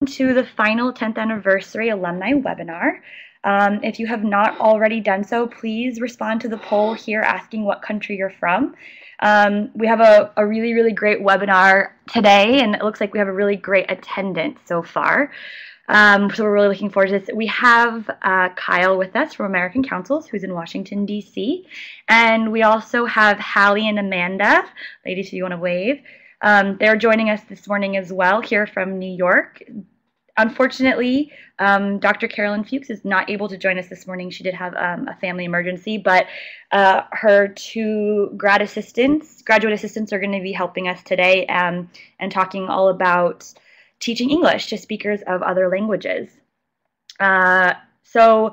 To the final 10th anniversary alumni webinar. If you have not already done so, please respond to the poll here asking what country you're from. We have a really, really great webinar today, and it looks like we have a really great attendance so far. So we're really looking forward to this. We have Kyle with us from American Councils, who's in Washington, D.C. And we also have Hallie and Amanda. Ladies, if you want to wave. They're joining us this morning as well, here from New York. Unfortunately, Dr. Carolin Fuchs is not able to join us this morning. She did have a family emergency, but her two graduate assistants are going to be helping us today and talking all about teaching English to speakers of other languages. So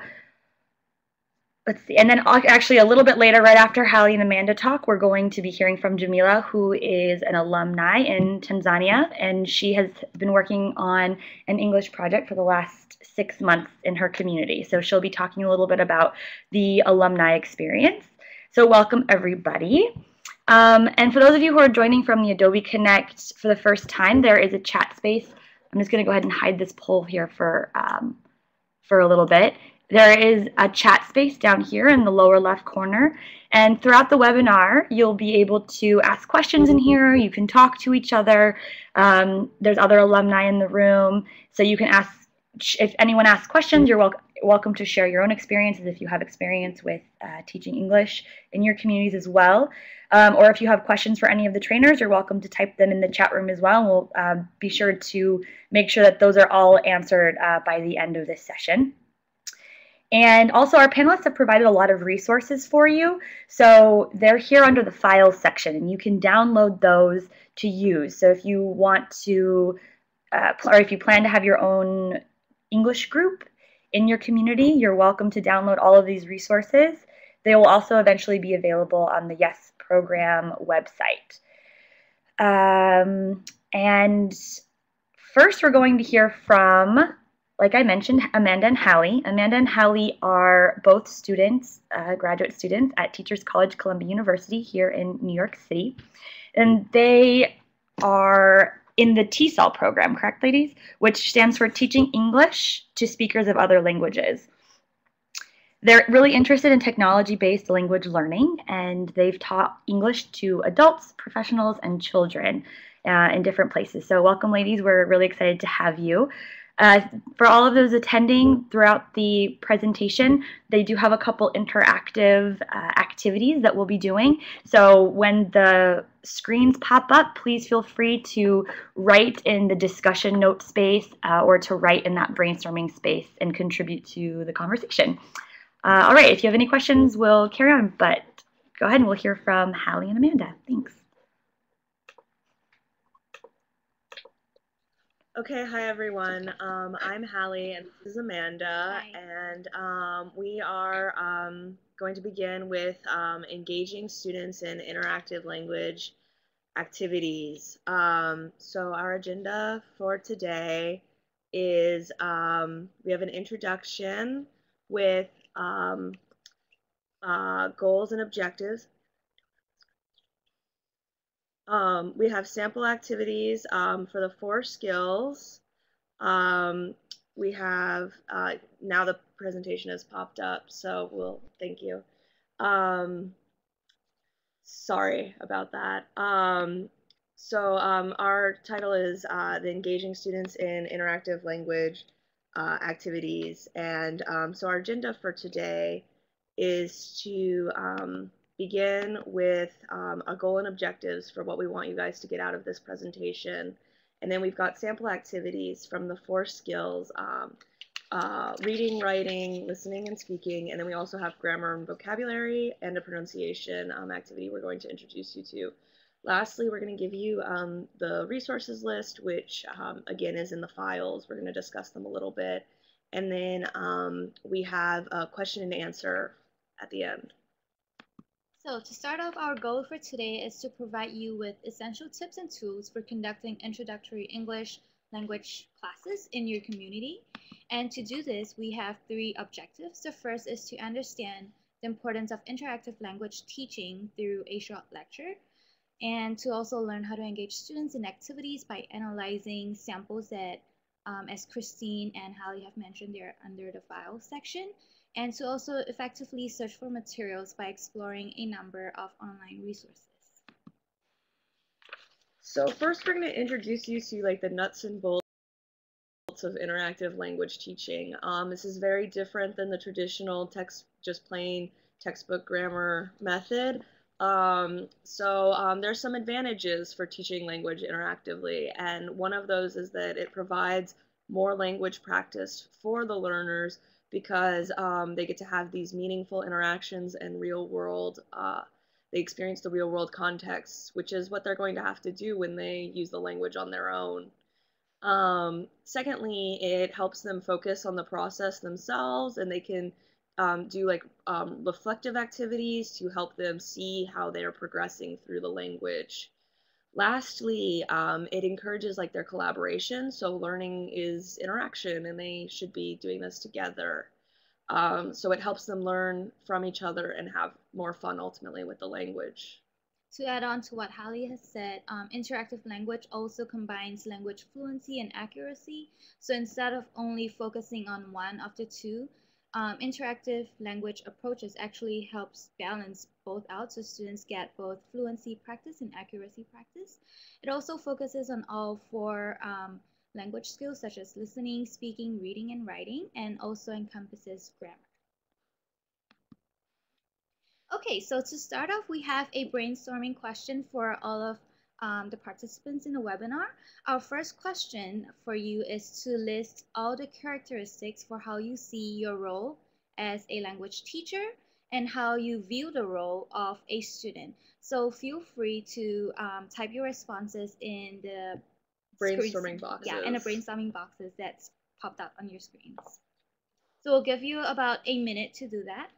let's see. And then actually a little bit later, right after Hallie and Amanda talk, we're going to be hearing from Jamila, who is an alumni in Tanzania, and she has been working on an English project for the last 6 months in her community. So she'll be talking a little bit about the alumni experience. So welcome, everybody. And for those of you who are joining from the Adobe Connect for the first time, there is a chat space. I'm just going to go ahead and hide this poll here for a little bit. There is a chat space down here in the lower left corner, and throughout the webinar you'll be able to ask questions in here. You can talk to each other. There's other alumni in the room, so you can ask, if anyone asks questions, you're welcome to share your own experiences if you have experience with teaching English in your communities as well. Or if you have questions for any of the trainers, you're welcome to type them in the chat room as well. We'll be sure to make sure that those are all answered by the end of this session. And also our panelists have provided a lot of resources for you. So they're here under the files section, and you can download those to use. So if you want to, or if you plan to have your own English group in your community, you're welcome to download all of these resources. They will also eventually be available on the YES program website. And first we're going to hear from, like I mentioned, Amanda and Hallie. Amanda and Hallie are both students, graduate students at Teachers College Columbia University here in New York City. And they are in the TESOL program, correct, ladies? Which stands for Teaching English to Speakers of Other Languages. They're really interested in technology-based language learning, and they've taught English to adults, professionals, and children in different places. So welcome, ladies. We're really excited to have you. For all of those attending throughout the presentation, they do have a couple interactive activities that we'll be doing. So when the screens pop up, please feel free to write in the discussion note space or to write in that brainstorming space and contribute to the conversation. All right, if you have any questions, we'll carry on, but go ahead and we'll hear from Hallie and Amanda. Thanks. Okay, hi everyone. I'm Hallie and this is Amanda. Hi. And we are going to begin with engaging students in interactive language activities. So our agenda for today is we have an introduction with goals and objectives. We have sample activities for the 4 skills. We have, now the presentation has popped up, so thank you. Sorry about that. Our title is the Engaging Students in Interactive Language Activities. And so our agenda for today is to begin with a goal and objectives for what we want you guys to get out of this presentation. And then we've got sample activities from the 4 skills, reading, writing, listening, and speaking. And then we also have grammar and vocabulary and a pronunciation activity we're going to introduce you to. Lastly, we're going to give you the resources list, which again is in the files. We're going to discuss them a little bit. And then we have a question and answer at the end. So to start off, our goal for today is to provide you with essential tips and tools for conducting introductory English language classes in your community. And to do this, we have 3 objectives. The first is to understand the importance of interactive language teaching through a short lecture, and to also learn how to engage students in activities by analyzing samples that as Christine and Hallie have mentioned, they're under the files section, and to also effectively search for materials by exploring a number of online resources. So first we're going to introduce you to like the nuts and bolts of interactive language teaching. This is very different than the traditional just plain textbook grammar method. There's some advantages for teaching language interactively, and one of those is that it provides more language practice for the learners because they get to have these meaningful interactions and real world they experience the real world context, which is what they're going to have to do when they use the language on their own. Secondly, it helps them focus on the process themselves, and they can do like reflective activities to help them see how they're progressing through the language. Lastly, it encourages like their collaboration. So learning is interaction, and they should be doing this together. So it helps them learn from each other and have more fun ultimately with the language. To add on to what Hallie has said, interactive language also combines language fluency and accuracy. So instead of only focusing on one of the two, interactive language approaches actually helps balance both out so students get both fluency practice and accuracy practice. It also focuses on all four language skills such as listening, speaking, reading, and writing, and also encompasses grammar. Okay, so to start off, we have a brainstorming question for all of the participants in the webinar. Our first question for you is to list all the characteristics for how you see your role as a language teacher and how you view the role of a student. So feel free to type your responses in the Brainstorming boxes. Yeah, in the brainstorming boxes that's popped up on your screens. So we'll give you about a minute to do that.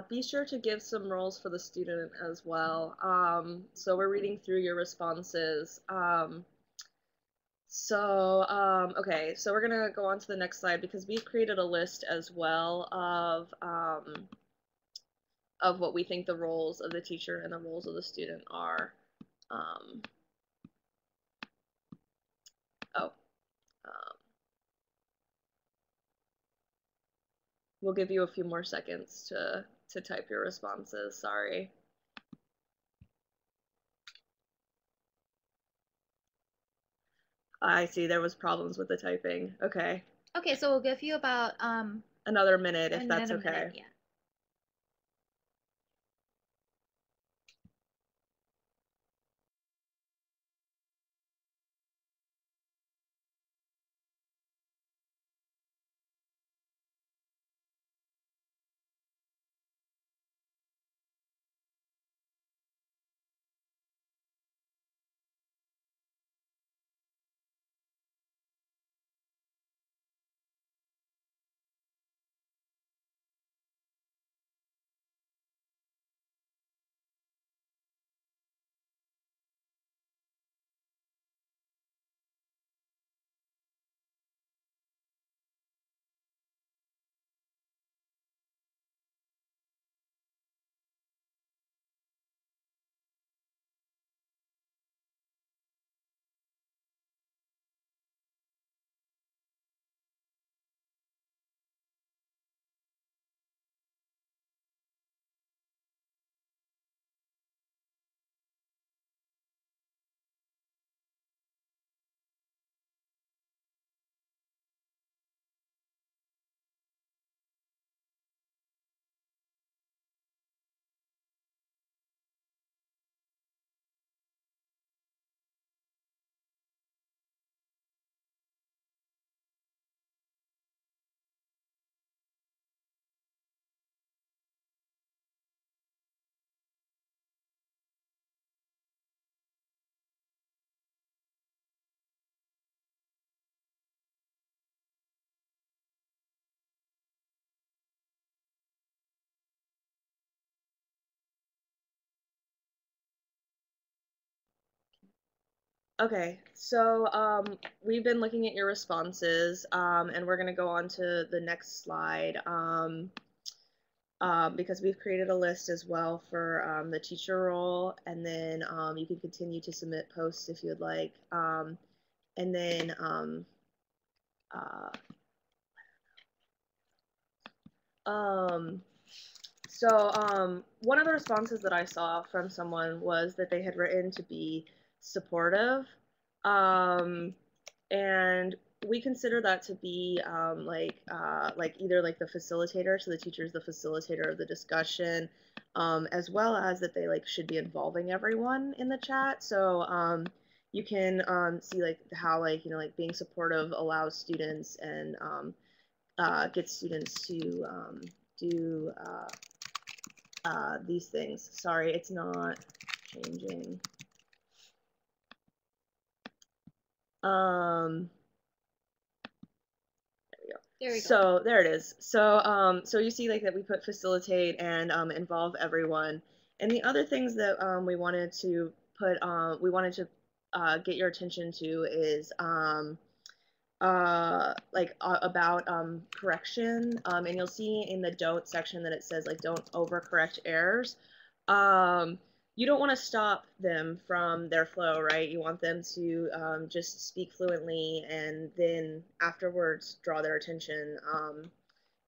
Be sure to give some roles for the student as well. So we're reading through your responses. Okay, so we're gonna go on to the next slide because we've created a list as well of what we think the roles of the teacher and the roles of the student are. We'll give you a few more seconds to type your responses. Sorry. I see there was problems with the typing. Okay. Okay, so we'll give you about another minute if that's okay. Minute, yeah. Okay, so we've been looking at your responses, and we're going to go on to the next slide because we've created a list as well for the teacher role, and then you can continue to submit posts if you'd like. And then one of the responses that I saw from someone was that they had written to be supportive, and we consider that to be like either like the facilitator, so the teacher is the facilitator of the discussion, as well as that they like should be involving everyone in the chat. So you can see like how like like being supportive allows students and gets students to do these things. Sorry, it's not changing. There we go. So there it is. So you see like that we put facilitate and involve everyone. And the other things that we wanted to put get your attention to is about correction. And you'll see in the don't section that it says like don't overcorrect errors. You don't want to stop them from their flow, right? You want them to just speak fluently and then afterwards draw their attention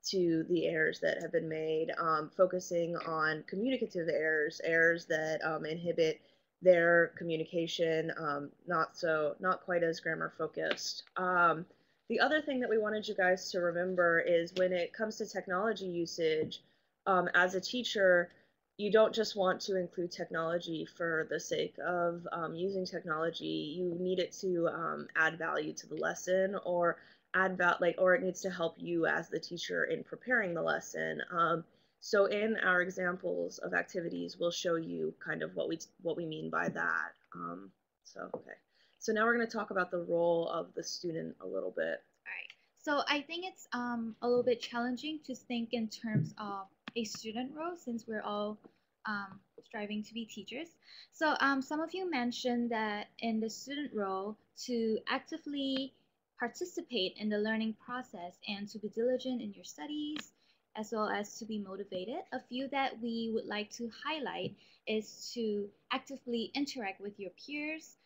to the errors that have been made, focusing on communicative errors, errors that inhibit their communication, not quite as grammar focused. The other thing that we wanted you guys to remember is when it comes to technology usage, as a teacher, you don't just want to include technology for the sake of using technology. You need it to add value to the lesson, or or it needs to help you as the teacher in preparing the lesson. So in our examples of activities, we'll show you kind of what we mean by that. Okay. So now we're going to talk about the role of the student a little bit. All right. So I think it's a little bit challenging to think in terms of a student role since we're all striving to be teachers. So some of you mentioned that in the student role to actively participate in the learning process and to be diligent in your studies as well as to be motivated. A few that we would like to highlight is to actively interact with your peers,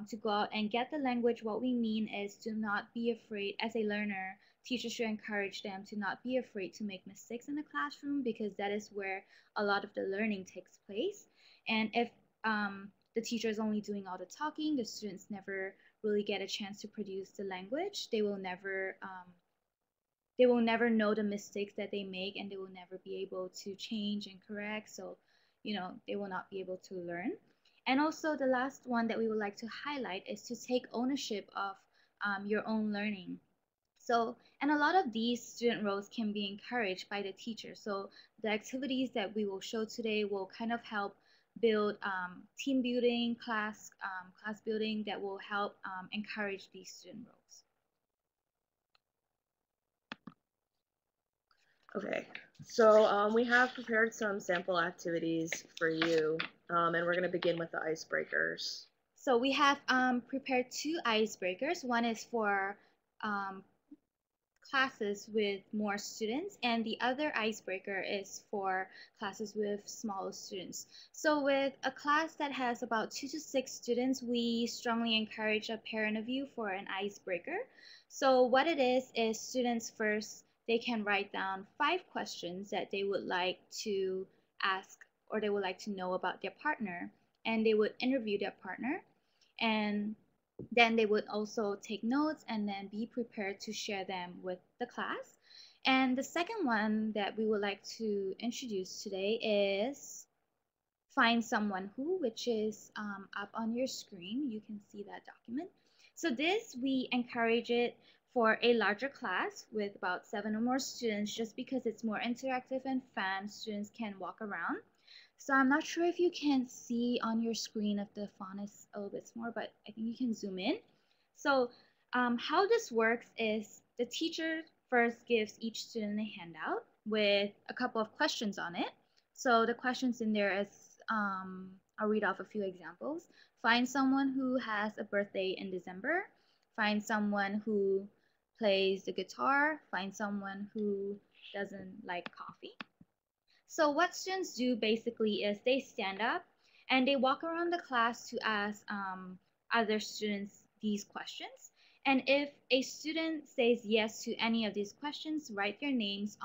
to go out and get the language. What we mean is do not be afraid. As a learner, teachers should encourage them to not be afraid to make mistakes in the classroom because that is where a lot of the learning takes place. And if the teacher is only doing all the talking, the students never really get a chance to produce the language. They will never know the mistakes that they make, and they will never be able to change and correct. So, they will not be able to learn. And also the last one that we would like to highlight is to take ownership of your own learning. So, and a lot of these student roles can be encouraged by the teacher. So the activities that we will show today will kind of help build team building, class building that will help encourage these student roles. Okay, so we have prepared some sample activities for you, and we're going to begin with the icebreakers. So we have prepared 2 icebreakers. One is for classes with more students, and the other icebreaker is for classes with smaller students. So with a class that has about 2 to 6 students, we strongly encourage a peer interview for an icebreaker. So what it is students first, they can write down 5 questions that they would like to ask or they would like to know about their partner, and they would interview their partner, and then they would also take notes and then be prepared to share them with the class. And the second one that we would like to introduce today is Find Someone Who, which is up on your screen. You can see that document. So this, we encourage it for a larger class with about 7 or more students just because it's more interactive and fun. Students can walk around. So I'm not sure if you can see on your screen if the font is a little bit smaller, but I think you can zoom in. So how this works is the teacher first gives each student a handout with a couple of questions on it. So the questions in there is, I'll read off a few examples. Find someone who has a birthday in December. Find someone who plays the guitar. Find someone who doesn't like coffee. So what students do basically is they stand up and they walk around the class to ask other students these questions. And if a student says yes to any of these questions, write their names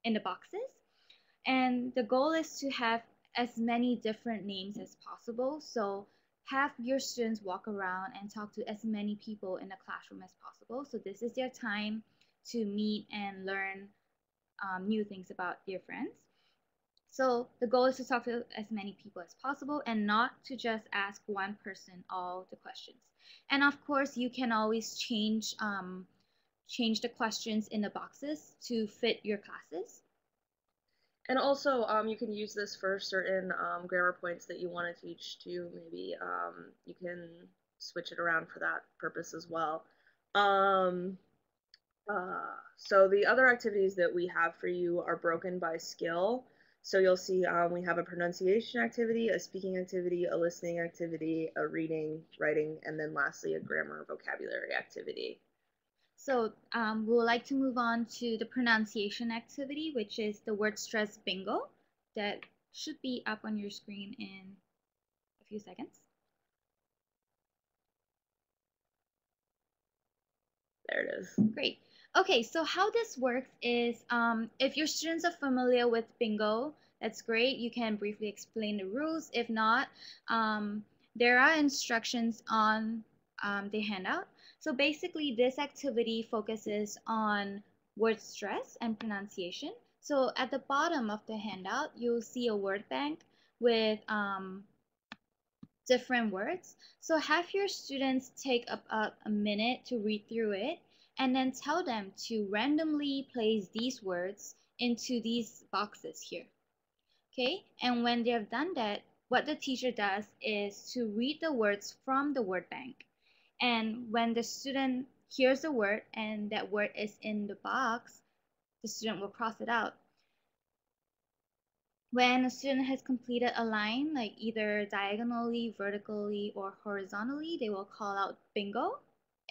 in the boxes. And the goal is to have as many different names as possible. So have your students walk around and talk to as many people in the classroom as possible. So this is their time to meet and learn new things about their friends. So the goal is to talk to as many people as possible and not to just ask one person all the questions. And of course, you can always change the questions in the boxes to fit your classes. And also, you can use this for certain grammar points that you want to teach too. Maybe you can switch it around for that purpose as well. So the other activities that we have for you are broken by skill. So you'll see we have a pronunciation activity, a speaking activity, a listening activity, a reading, writing, and then lastly a grammar vocabulary activity. So we would like to move on to the pronunciation activity, which is the word stress bingo that should be up on your screen in a few seconds. There it is. Great. Okay, so how this works is if your students are familiar with bingo, that's great. You can briefly explain the rules. If not, there are instructions on the handout. So basically, this activity focuses on word stress and pronunciation. So at the bottom of the handout, you'll see a word bank with different words. So have your students take about a minute to read through it and then tell them to randomly place these words into these boxes here. Okay, and when they have done that, what the teacher does is to read the words from the word bank. And when the student hears the word and that word is in the box, the student will cross it out. When a student has completed a line, like either diagonally, vertically, or horizontally, they will call out bingo.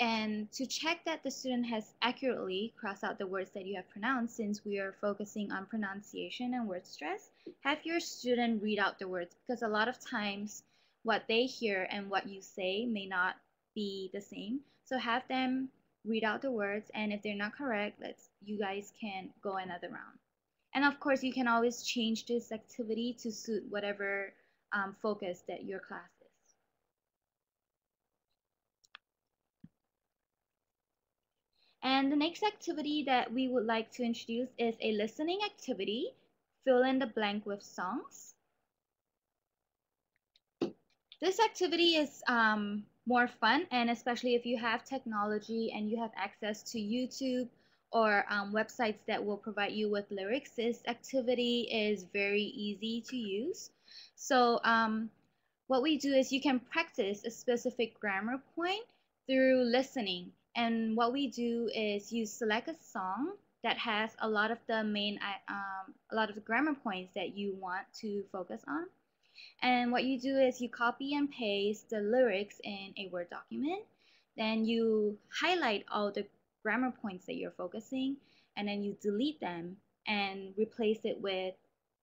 And to check that the student has accurately crossed out the words that you have pronounced, since we are focusing on pronunciation and word stress, have your student read out the words, because a lot of times what they hear and what you say may not be the same. So have them read out the words, and if they're not correct, you guys can go another round. And of course, you can always change this activity to suit whatever focus that your class is. And the next activity that we would like to introduce is a listening activity. Fill in the blank with songs. This activity is more fun, and especially if you have technology and you have access to YouTube or websites that will provide you with lyrics, this activity is very easy to use. So what we do is you can practice a specific grammar point through listening. And what we do is you select a song that has a lot of the grammar points that you want to focus on. And what you do is you copy and paste the lyrics in a Word document. Then you highlight all the grammar points that you're focusing, and then you delete them and replace it with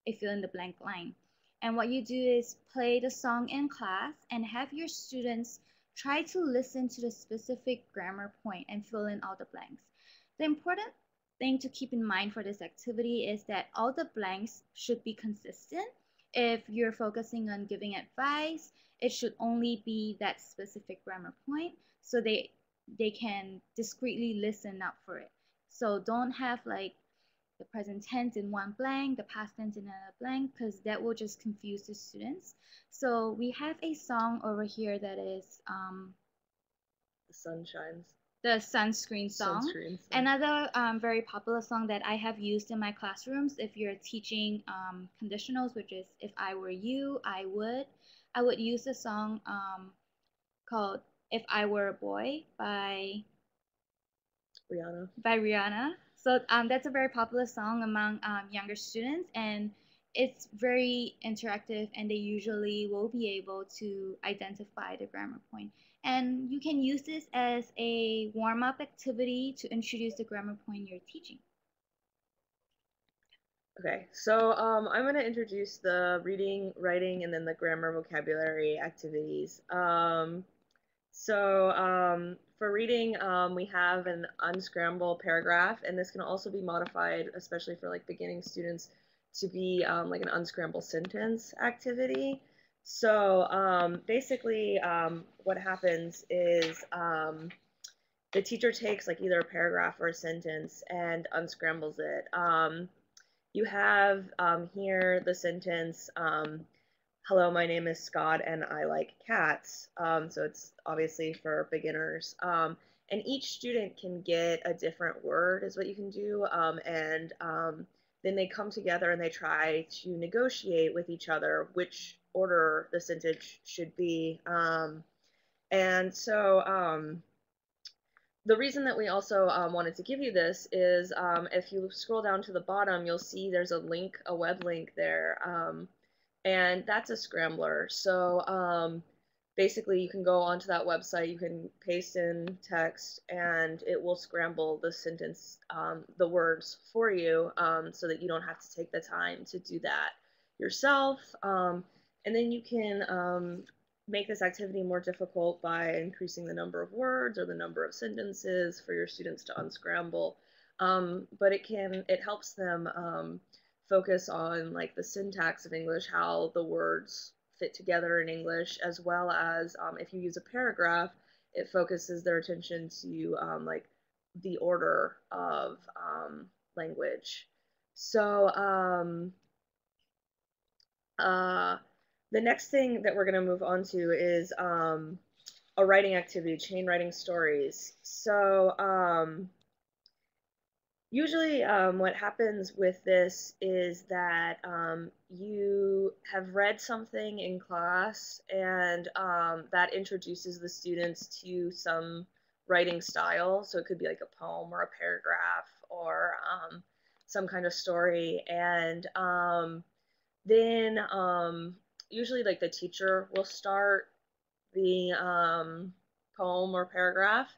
a fill in the blank line. And what you do is play the song in class and have your students try to listen to the specific grammar point and fill in all the blanks. The important thing to keep in mind for this activity is that all the blanks should be consistent. If you're focusing on giving advice, it should only be that specific grammar point so they can discreetly listen up for it. So don't have like the present tense in one blank, the past tense in another blank, because that will just confuse the students. So we have a song over here that is The sun shines. The sunscreen song. Another very popular song that I have used in my classrooms if you're teaching conditionals, which is If I Were You, I would use a song called If I Were a Boy by Rihanna. So that's a very popular song among younger students, and it's very interactive, and they usually will be able to identify the grammar point. And you can use this as a warm-up activity to introduce the grammar point you're teaching. Okay, so I'm going to introduce the reading, writing, and then the grammar vocabulary activities. For reading, we have an unscramble paragraph, and this can also be modified, especially for like beginning students, to be like an unscramble sentence activity. So basically, what happens is the teacher takes like either a paragraph or a sentence and unscrambles it. You have here the sentence, hello, my name is Scott and I like cats. So it's obviously for beginners. And each student can get a different word is what you can do. Then they come together and they try to negotiate with each other which order the sentence should be. The reason that we also wanted to give you this is if you scroll down to the bottom, you'll see there's a link, a web link there, and that's a scrambler. So basically you can go onto that website, you can paste in text, and it will scramble the sentence, the words for you, so that you don't have to take the time to do that yourself. And then you can make this activity more difficult by increasing the number of words or the number of sentences for your students to unscramble. But it helps them focus on like the syntax of English, how the words fit together in English, as well as if you use a paragraph, it focuses their attention to like the order of language. So the next thing that we're going to move on to is a writing activity, chain writing stories. So usually what happens with this is that you have read something in class, and that introduces the students to some writing style. So it could be like a poem or a paragraph or some kind of story. And then usually like the teacher will start the poem or paragraph,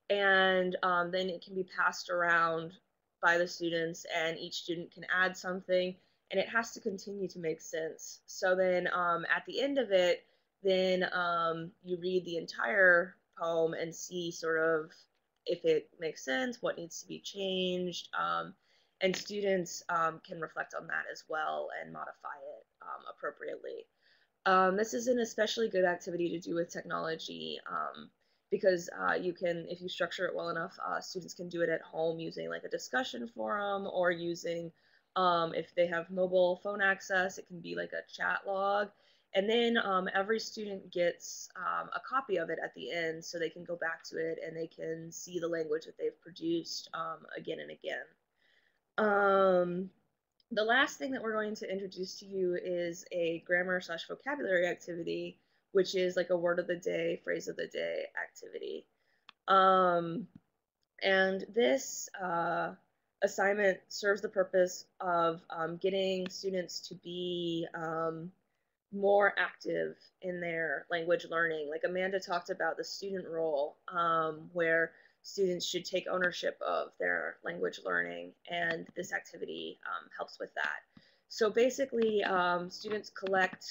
and then it can be passed around by the students, and each student can add something, and it has to continue to make sense. So then at the end of it, then you read the entire poem and see sort of if it makes sense, what needs to be changed, and students can reflect on that as well and modify it appropriately. This is an especially good activity to do with technology because you can, if you structure it well enough, students can do it at home using like a discussion forum, or using, if they have mobile phone access, it can be like a chat log. And then every student gets a copy of it at the end, so they can go back to it and they can see the language that they've produced again and again. The last thing that we're going to introduce to you is a grammar/vocabulary activity, which is like a word of the day, phrase of the day activity. And this assignment serves the purpose of getting students to be more active in their language learning. Like Amanda talked about the student role, where students should take ownership of their language learning, and this activity helps with that. So basically, students collect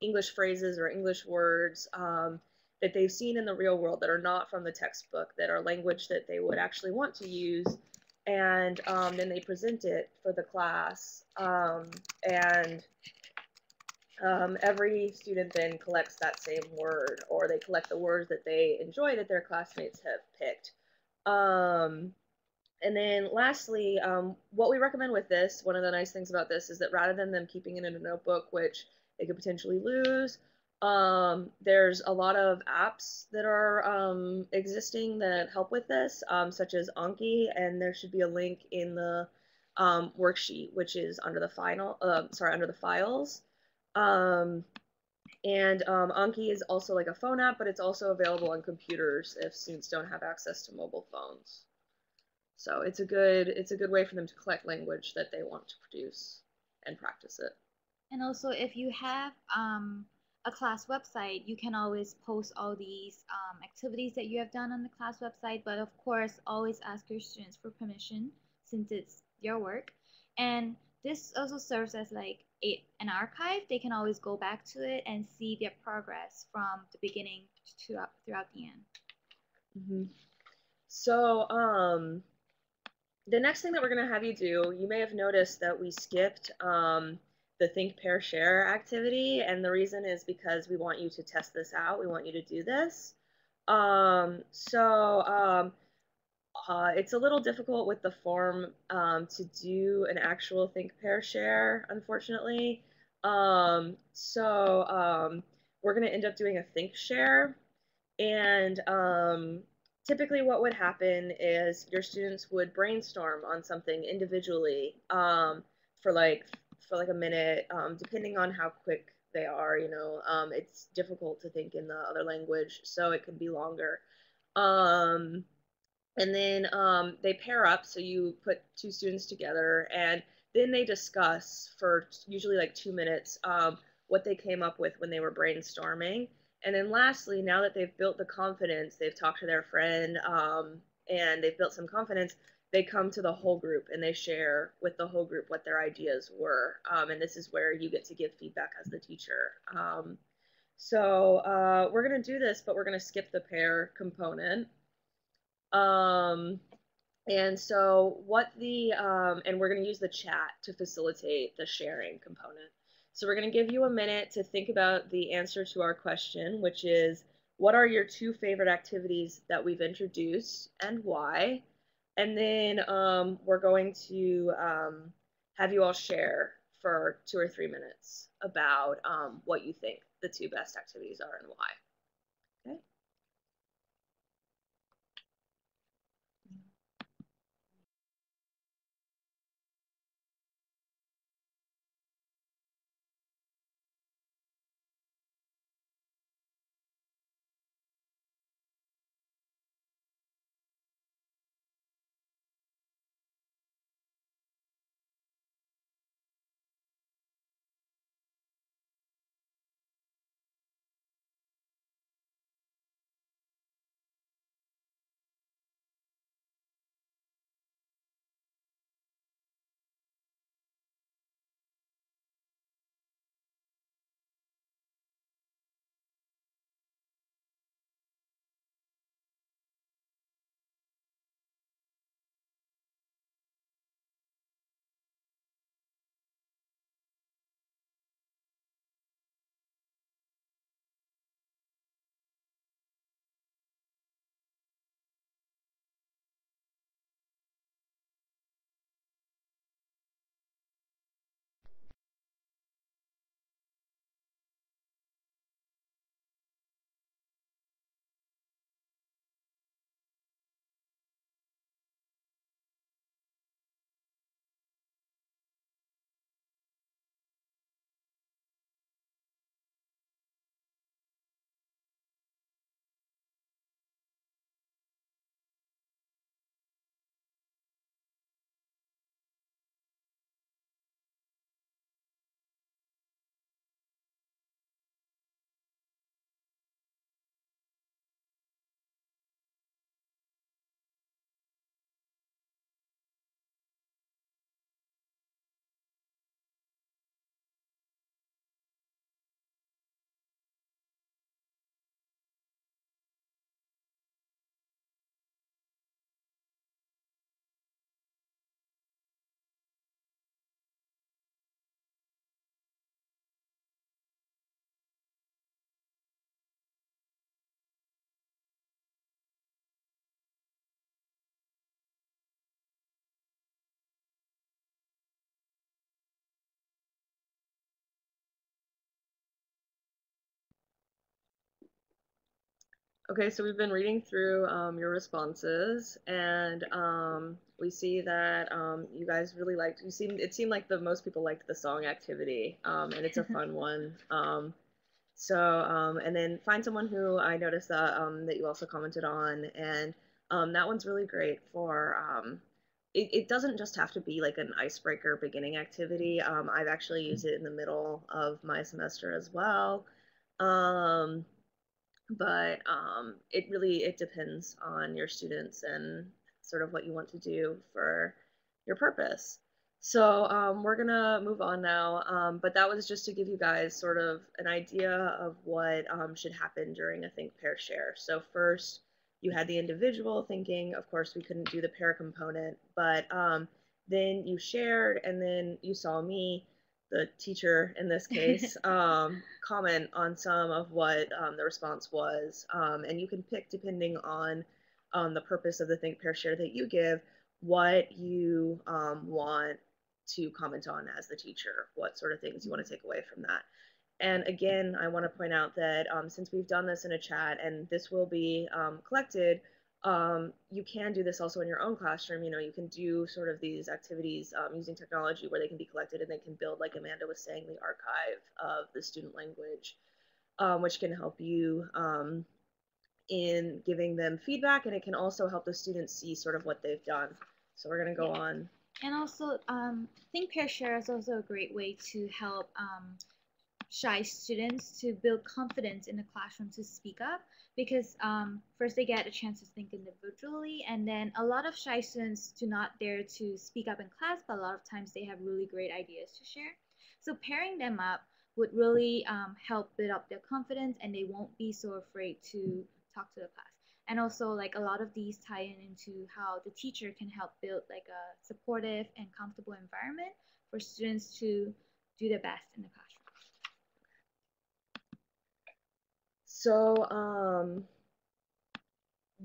English phrases or English words that they've seen in the real world that are not from the textbook, that are language that they would actually want to use, and then they present it for the class. Every student then collects that same word, or they collect the words that they enjoy that their classmates have picked. And then lastly, what we recommend with this, one of the nice things about this is that rather than them keeping it in a notebook, which they could potentially lose, there's a lot of apps that are existing that help with this, such as Anki, and there should be a link in the worksheet, which is under the under the files. Anki is also like a phone app, but it's also available on computers if students don't have access to mobile phones. So it's a good way for them to collect language that they want to produce and practice it. And also, if you have a class website, you can always post all these activities that you have done on the class website, but of course, always ask your students for permission since it's your work. And this also serves as like an archive. They can always go back to it and see their progress from the beginning to throughout the end. Mm-hmm. So, the next thing that we're going to have you do, you may have noticed that we skipped the Thinkpairshare activity, and the reason is because we want you to test this out. We want you to do this. It's a little difficult with the form to do an actual Thinkpairshare, unfortunately. We're going to end up doing a ThinkShare, and typically what would happen is your students would brainstorm on something individually for like a minute, depending on how quick they are. It's difficult to think in the other language, so it could be longer. And then they pair up, so you put two students together, and then they discuss for usually like 2 minutes what they came up with when they were brainstorming. And then lastly, now that they've built the confidence, they've talked to their friend, and they've built some confidence, they come to the whole group and they share with the whole group what their ideas were. And this is where you get to give feedback as the teacher. We're going to do this, but we're going to skip the pair component. And we're going to use the chat to facilitate the sharing component. So we're going to give you a minute to think about the answer to our question, which is, what are your 2 favorite activities that we've introduced and why? And then we're going to have you all share for 2 or 3 minutes about what you think the 2 best activities are and why. Okay. Okay, so we've been reading through your responses, and we see that you guys really liked. It seemed like most people liked the song activity, and it's a fun one. And then find someone who I noticed that that you also commented on, and that one's really great for it doesn't just have to be like an icebreaker beginning activity. I've actually used it in the middle of my semester as well. But it depends on your students and sort of what you want to do for your purpose. So we're gonna move on now, but that was just to give you guys sort of an idea of what should happen during a think, pair, share. So first, you had the individual thinking. Of course, we couldn't do the pair component, but then you shared, and then you saw me, the teacher in this case, comment on some of what the response was. And you can pick, depending on the purpose of the think, pair, share that you give, what you want to comment on as the teacher, what sort of things you want to take away from that. And again, I want to point out that since we've done this in a chat and this will be collected, you can do this also in your own classroom. You know, you can do sort of these activities using technology where they can be collected and they can build, like Amanda was saying, the archive of the student language, which can help you in giving them feedback, and it can also help the students see sort of what they've done. So we're going to go on. And also, Thinkpairshare is also a great way to help shy students to build confidence in the classroom to speak up, because first they get a chance to think individually, and then a lot of shy students do not dare to speak up in class, but a lot of times they have really great ideas to share. So pairing them up would really help build up their confidence, and they won't be so afraid to talk to the class. And also, like, a lot of these tie into how the teacher can help build like a supportive and comfortable environment for students to do their best in the classroom. So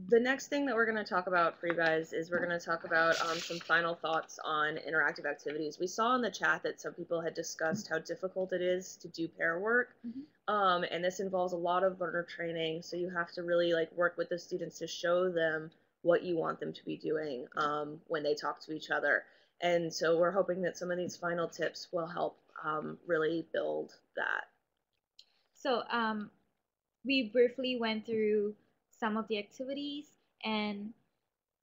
the next thing that we're going to talk about for you guys is we're going to talk about some final thoughts on interactive activities. We saw in the chat that some people had discussed how difficult it is to do pair work. And this involves a lot of learner training, so you have to really like work with the students to show them what you want them to be doing when they talk to each other. And so we're hoping that some of these final tips will help really build that. So we briefly went through some of the activities, and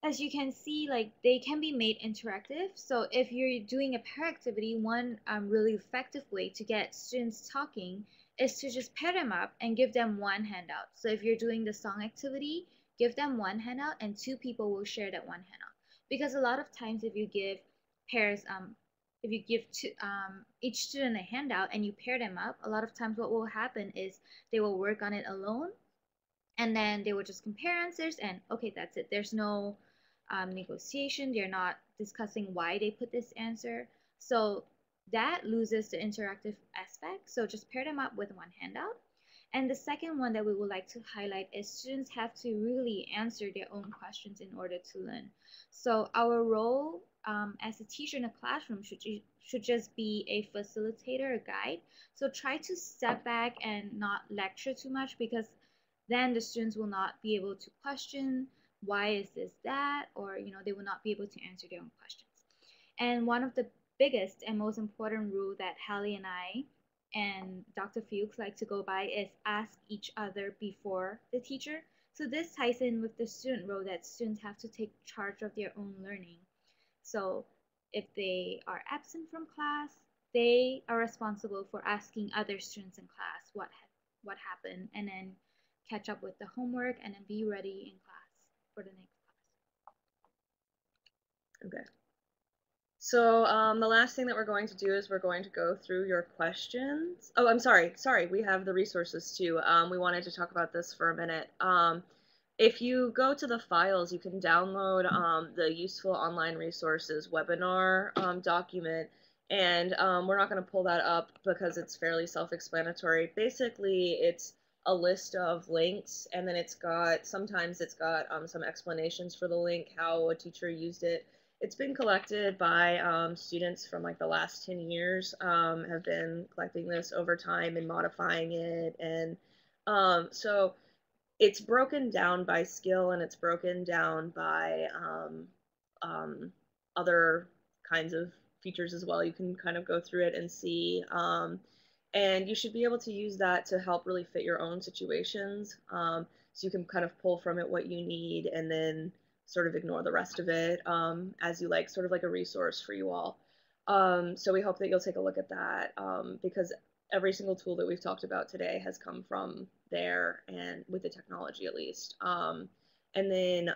as you can see, like, they can be made interactive. So if you're doing a pair activity, one really effective way to get students talking is to just pair them up and give them one handout. So if you're doing the song activity, give them one handout and two people will share that one handout. Because a lot of times if you give pairs, if you give each student a handout and you pair them up, a lot of times what will happen is they will work on it alone, and then they will just compare answers and okay, that's it. There's no negotiation. They're not discussing why they put this answer. So that loses the interactive aspect. So just pair them up with one handout. And the second one that we would like to highlight is students have to really answer their own questions in order to learn. So our role as a teacher in a classroom should just be a facilitator, a guide. So try to step back and not lecture too much, because then the students will not be able to question why is this that, or they will not be able to answer their own questions. And one of the biggest and most important rule that Hallie and I and Dr. Fuchs like to go by is ask each other before the teacher. So this ties in with the student role, that students have to take charge of their own learning. So if they are absent from class, they are responsible for asking other students in class what happened, and then catch up with the homework, and then be ready in class for the next class. Okay. So the last thing that we're going to do is we're going to go through your questions. Oh, I'm sorry. We have the resources too. We wanted to talk about this for a minute. If you go to the files, you can download the Useful Online Resources webinar document. And we're not going to pull that up because it's fairly self-explanatory. Basically, it's a list of links, and then sometimes it's got some explanations for the link, how a teacher used it. It's been collected by students from like the last 10 years, have been collecting this over time and modifying it. And so it's broken down by skill, and it's broken down by other kinds of features as well. You can kind of go through it and see. And you should be able to use that to help really fit your own situations. So you can kind of pull from it what you need, and then sort of ignore the rest of it as you like, sort of like a resource for you all. So we hope that you'll take a look at that because every single tool that we've talked about today has come from there, and with the technology at least. And then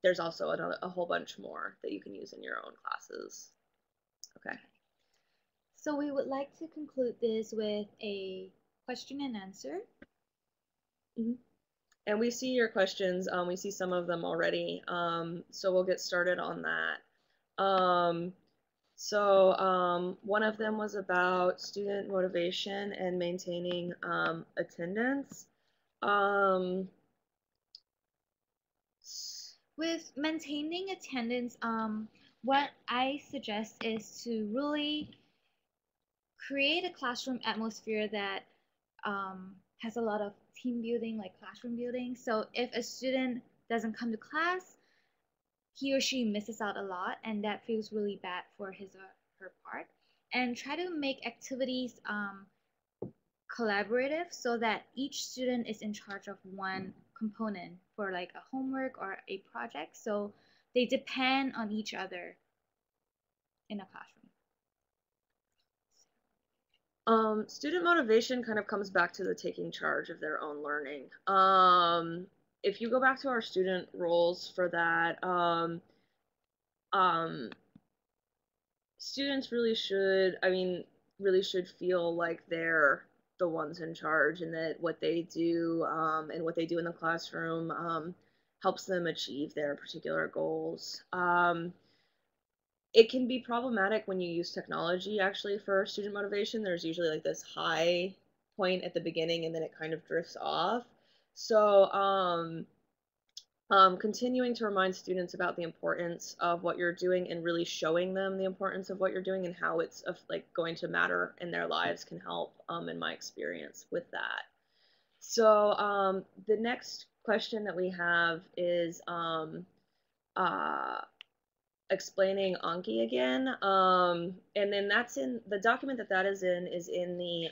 there's also a whole bunch more that you can use in your own classes. Okay. So we would like to conclude this with a question and answer. Mm-hmm. And we see your questions. We see some of them already. So we'll get started on that. So one of them was about student motivation and maintaining attendance. With maintaining attendance, what I suggest is to really create a classroom atmosphere that has a lot of team building, like classroom building. So if a student doesn't come to class, he or she misses out a lot, and that feels really bad for his or her part. And try to make activities collaborative so that each student is in charge of one component for like a homework or a project. So they depend on each other in a classroom. Student motivation kind of comes back to the taking charge of their own learning. If you go back to our student roles for that, students really should, really should feel like they're the ones in charge, and that what they do and what they do in the classroom helps them achieve their particular goals. It can be problematic when you use technology actually for student motivation. There's usually like this high point at the beginning and then it kind of drifts off. So continuing to remind students about the importance of what you're doing and really showing them the importance of what you're doing and how it's like going to matter in their lives can help in my experience with that. So the next question that we have is explaining Anki again, and then that's in the document that is in the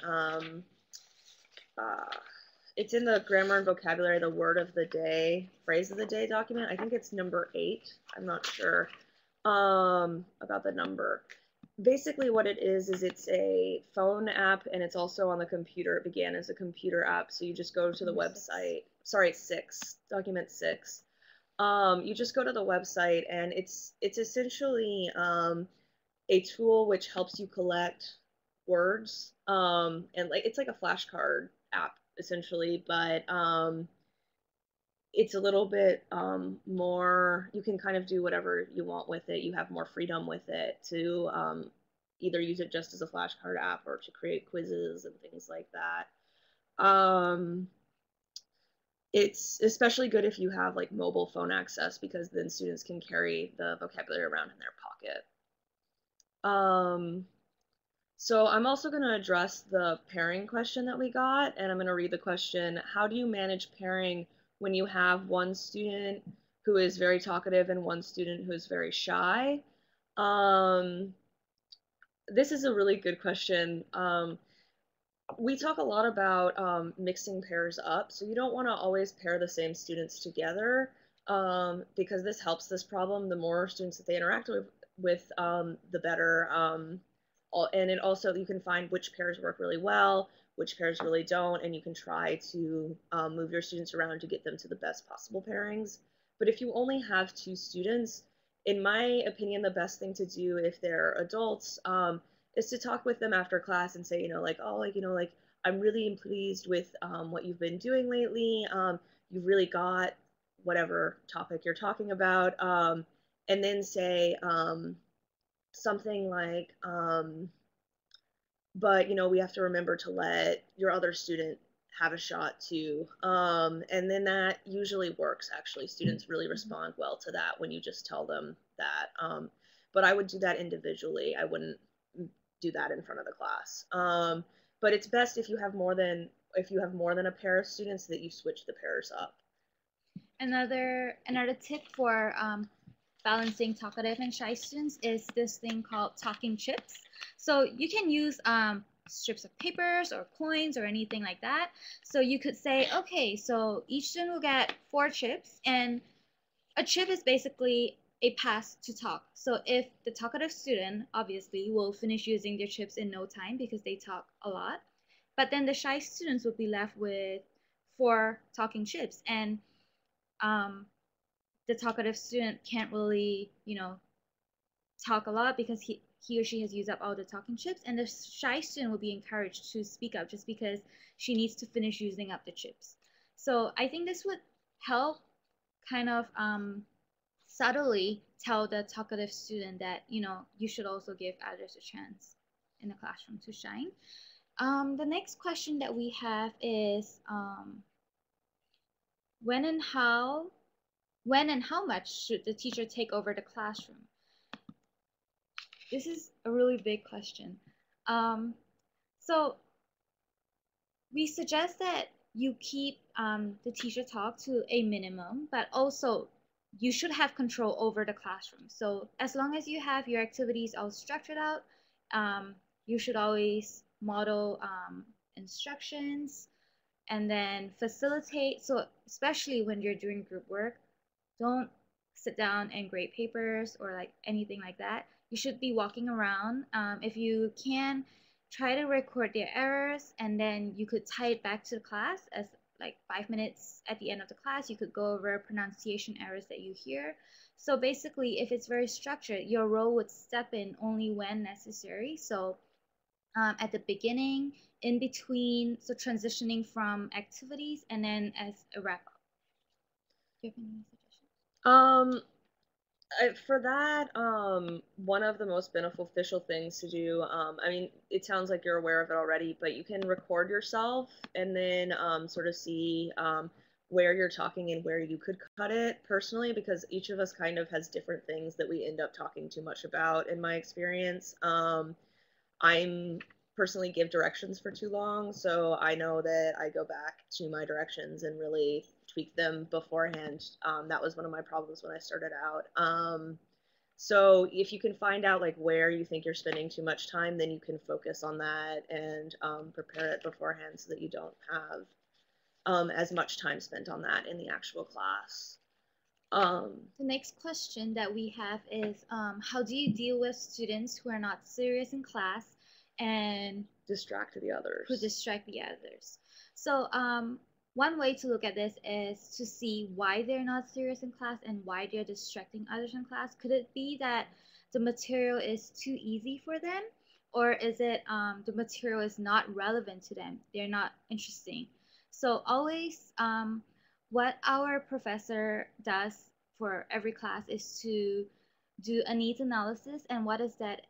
it's in the grammar and vocabulary, the word of the day, phrase of the day document. I think it's number 8. I'm not sure about the number. Basically what it is it's a phone app, and it's also on the computer. It began as a computer app, so you just go to the website. Sorry, 6, document 6. You just go to the website, and it's essentially a tool which helps you collect words, and like it's like a flashcard app essentially, but it's a little bit more, you can kind of do whatever you want with it. You have more freedom with it to either use it just as a flashcard app or to create quizzes and things like that. It's especially good if you have like mobile phone access, because then students can carry the vocabulary around in their pocket. So I'm also going to address the pairing question that we got, and I'm going to read the question. How do you manage pairing when you have one student who is very talkative and one student who is very shy? This is a really good question. We talk a lot about mixing pairs up, so you don't want to always pair the same students together because this helps this problem. The more students that they interact with the better. And it also, you can find which pairs work really well, which pairs really don't, and you can try to move your students around to get them to the best possible pairings. But if you only have 2 students, in my opinion, the best thing to do if they're adults is to talk with them after class and say, like, oh, like, like, I'm really pleased with what you've been doing lately. You've really got whatever topic you're talking about. And then say something like, but, we have to remember to let your other student have a shot too. And then that usually works, actually. Students really respond well to that when you just tell them that. But I would do that individually. I wouldn't do that in front of the class. But it's best if you have more than a pair of students that you switch the pairs up. Another tip for balancing talkative and shy students is this thing called talking chips. So you can use strips of papers or coins or anything like that. So you could say, okay, so each student will get 4 chips, and a chip is basically a pass to talk. So if the talkative student obviously will finish using their chips in no time because they talk a lot, but then the shy students will be left with 4 talking chips, and um, the talkative student can't really, talk a lot because he or she has used up all the talking chips, and the shy student will be encouraged to speak up just because she needs to finish using up the chips. So I think this would help kind of subtly tell the talkative student that you should also give others a chance in the classroom to shine. The next question that we have is when and how much should the teacher take over the classroom? This is a really big question. So we suggest that you keep the teacher talk to a minimum, but also you should have control over the classroom. So as long as you have your activities all structured out, you should always model instructions and then facilitate. So especially when you're doing group work, don't sit down and grade papers or like anything like that. You should be walking around. If you can, try to record their errors, and then you could tie it back to the class as like 5 minutes at the end of the class. You could go over pronunciation errors that you hear. So basically, if it's very structured, your role would step in only when necessary. So at the beginning, in between, so transitioning from activities, and then as a wrap up. Do you have any suggestions? For that, one of the most beneficial things to do, I mean, it sounds like you're aware of it already, but you can record yourself and then sort of see where you're talking and where you could cut it personally, because each of us kind of has different things that we end up talking too much about, in my experience. I'm personally give directions for too long, so I know that I go back to my directions and really tweak them beforehand. That was one of my problems when I started out. So if you can find out like where you think you're spending too much time, then you can focus on that and prepare it beforehand so that you don't have as much time spent on that in the actual class. The next question that we have is how do you deal with students who are not serious in class and distract the others? Who distract the others. So one way to look at this is to see why they're not serious in class and why they're distracting others in class. Could it be that the material is too easy for them? Or is it the material is not relevant to them? They're not interesting. So always what our professor does for every class is to do a needs analysis. And what is that?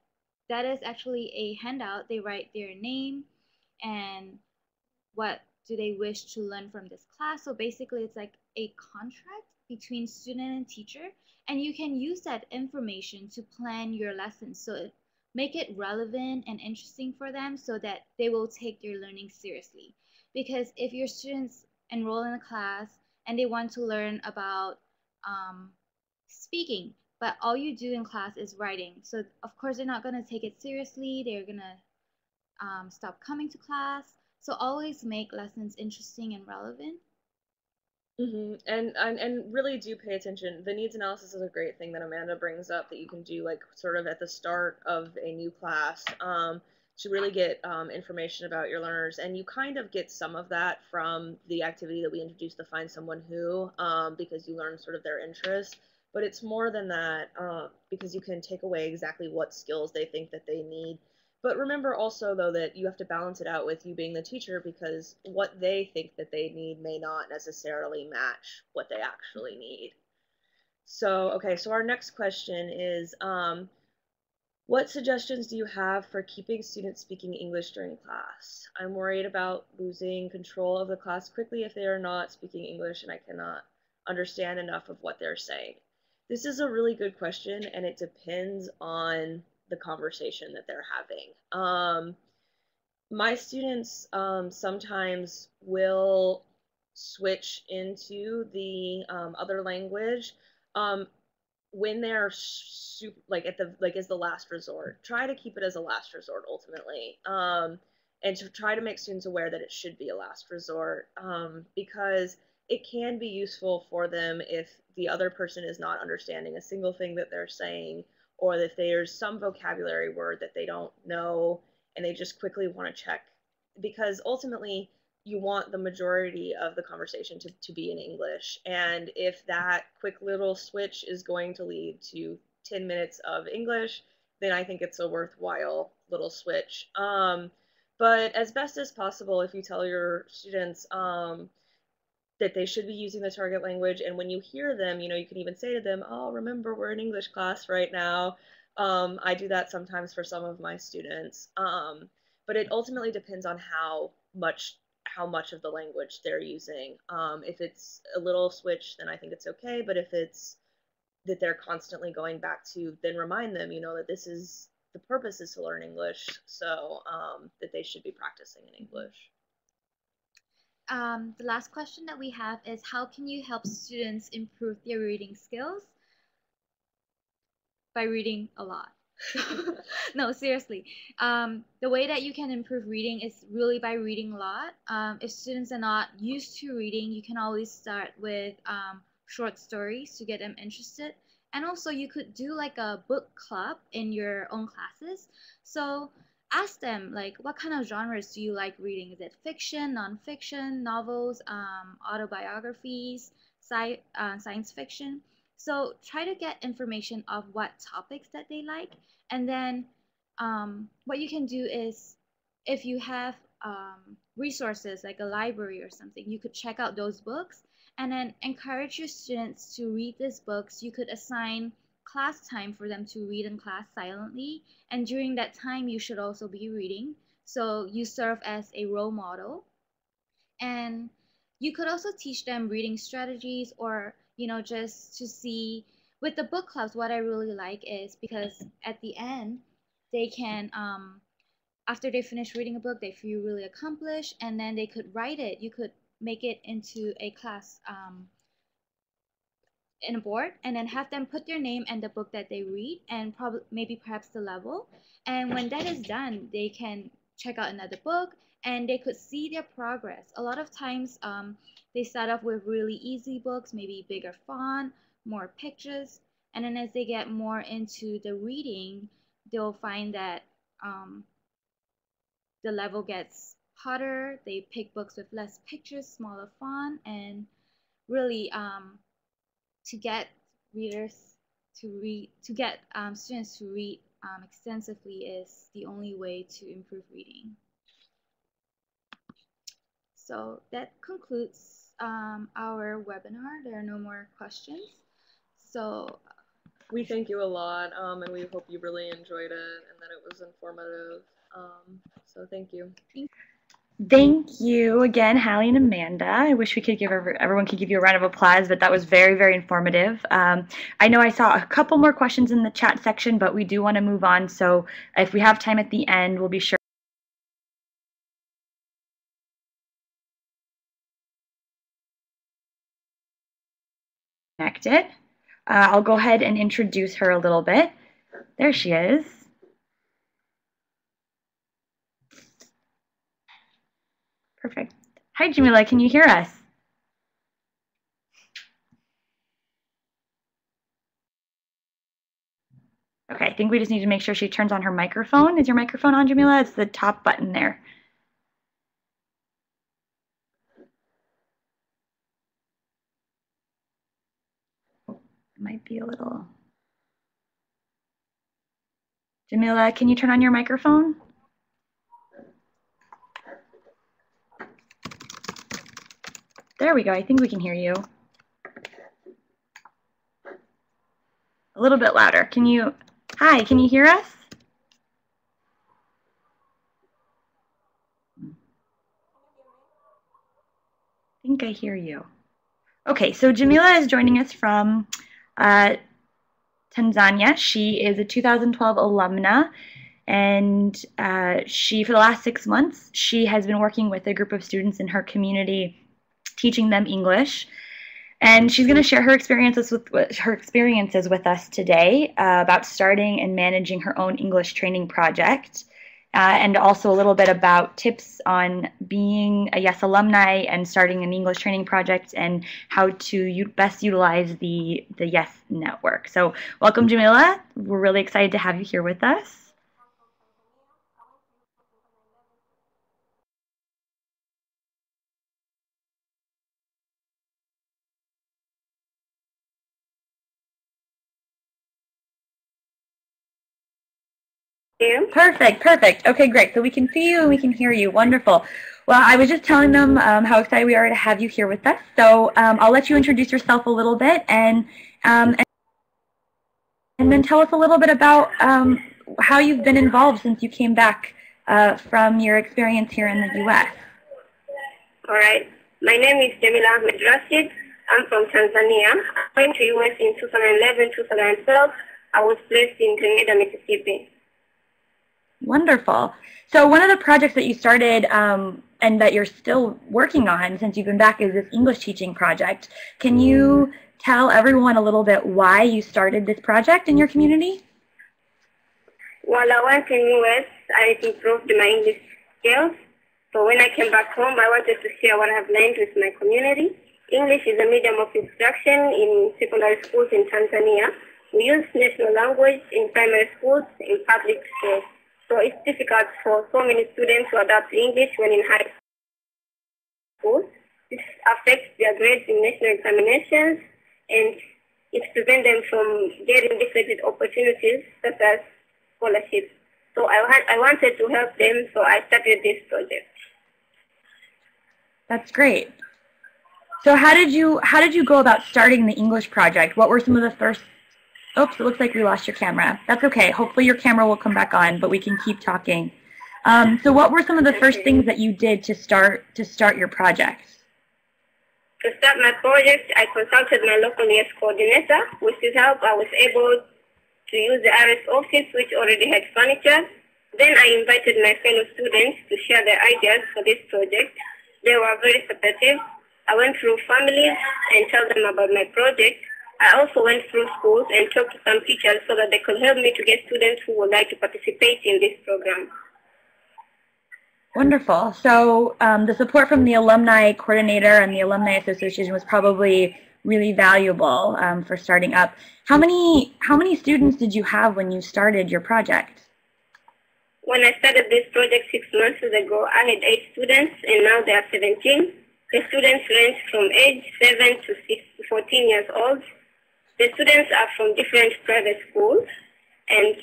That is actually a handout. They write their name and what do they wish to learn from this class. So basically it's like a contract between student and teacher, and you can use that information to plan your lessons. So make it relevant and interesting for them so that they will take their learning seriously. Because if your students enroll in a class and they want to learn about speaking, but all you do in class is writing, so of course they're not going to take it seriously. They're going to stop coming to class. So always make lessons interesting and relevant. And really do pay attention. The needs analysis is a great thing that Amanda brings up that you can do like sort of at the start of a new class to really get information about your learners. And you kind of get some of that from the activity that we introduced, to find someone who, because you learn sort of their interests. But it's more than that, because you can take away exactly what skills they think that they need. But remember also, though, that you have to balance it out with you being the teacher, because what they think that they need may not necessarily match what they actually need. So, okay, so our next question is, what suggestions do you have for keeping students speaking English during class? I'm worried about losing control of the class quickly if they are not speaking English and I cannot understand enough of what they're saying. This is a really good question, and it depends on the conversation that they're having. My students sometimes will switch into the other language when they're like at the as the last resort. Try to keep it as a last resort ultimately, and to try to make students aware that it should be a last resort, because it can be useful for them if the other person is not understanding a single thing that they're saying, or if there's some vocabulary word that they don't know and they just quickly want to check, because ultimately you want the majority of the conversation to be in English. And if that quick little switch is going to lead to 10 minutes of English, then I think it's a worthwhile little switch. But as best as possible, if you tell your students that they should be using the target language, and when you hear them, you know, you can even say to them, oh, remember, we're in English class right now. I do that sometimes for some of my students. But it ultimately depends on how much of the language they're using. If it's a little switch, then I think it's okay. But if it's that they're constantly going back to, then remind them, you know, that this is, the purpose is to learn English, so that they should be practicing in English. The last question that we have is, how can you help students improve their reading skills? By reading a lot. No, seriously. The way that you can improve reading is really by reading a lot. If students are not used to reading, you can always start with short stories to get them interested. And also you could do like a book club in your own classes. So ask them, like, what kind of genres do you like reading? Is it fiction, nonfiction, novels, autobiographies, science fiction? So try to get information of what topics that they like. And then what you can do is, if you have resources like a library or something, you could check out those books and then encourage your students to read these books. You could assign class time for them to read in class silently, and during that time you should also be reading, so you serve as a role model. And you could also teach them reading strategies, or you know, just to see with the book clubs, what I really like is, because at the end they can after they finish reading a book, they feel really accomplished, and then they could write it. You could make it into a class in a board, and then have them put their name and the book that they read, and probably maybe perhaps the level. And when that is done, they can check out another book and they could see their progress. A lot of times they start off with really easy books, maybe bigger font, more pictures, and then as they get more into the reading, they'll find that the level gets harder. They pick books with less pictures, smaller font, and really to get readers to read, to get students to read extensively is the only way to improve reading. So that concludes our webinar. There are no more questions. So we thank you a lot, and we hope you really enjoyed it and that it was informative. So thank you. Thank you again, Hallie and Amanda. I wish we could give everyone could give you a round of applause, but that was very, very informative. I know I saw a couple more questions in the chat section, but we do want to move on. So if we have time at the end, we'll be sure. Connected. I'll go ahead and introduce her a little bit. There she is. Perfect. Hi, Jamila. Can you hear us? Okay, I think we just need to make sure she turns on her microphone. Is your microphone on, Jamila? It's the top button there. Oh, it might be a little. Jamila, can you turn on your microphone? There we go. I think we can hear you. A little bit louder. Can you? Hi, can you hear us? I think I hear you. Okay, so Jamila is joining us from Tanzania. She is a 2012 alumna, and she, for the last 6 months, she has been working with a group of students in her community, teaching them English. And she's going to share her experiences with us today about starting and managing her own English training project. and also a little bit about tips on being a YES alumni and starting an English training project and how to best utilize the YES network. So welcome, Jamila. We're really excited to have you here with us. Perfect. Okay, great. So we can see you and we can hear you. Wonderful. Well, I was just telling them how excited we are to have you here with us. So I'll let you introduce yourself a little bit and then tell us a little bit about how you've been involved since you came back from your experience here in the U.S. All right. My name is Jamila Ahmed Rashid. I'm from Tanzania. I went to U.S. in 2011, 2012. I was placed in Grenada, Mississippi. Wonderful. So one of the projects that you started and that you're still working on since you've been back is this English teaching project. Can you tell everyone a little bit why you started this project in your community? While I went in U.S., I improved my English skills. So when I came back home, I wanted to share what I have learned with my community. English is a medium of instruction in secondary schools in Tanzania. We use national language in primary schools, in public schools. So it's difficult for so many students to adapt English when in high school. This affects their grades in national examinations, and it prevents them from getting different opportunities such as scholarships. So I wanted to help them, so I started this project. That's great. So how did you go about starting the English project? What were some of the first? Oops, it looks like we lost your camera. That's okay. Hopefully your camera will come back on, but we can keep talking. So what were some of the first things that you did to start your project? To start my project, I consulted my local YES coordinator. With his help, I was able to use the RS office, which already had furniture. Then I invited my fellow students to share their ideas for this project. They were very supportive. I went through families and told them about my project. I also went through schools and talked to some teachers so that they could help me to get students who would like to participate in this program. Wonderful. So the support from the alumni coordinator and the alumni association was probably really valuable for starting up. How many students did you have when you started your project? When I started this project 6 months ago, I had 8 students, and now there are 17. The students range from age 7 to 14 years old. The students are from different private schools, and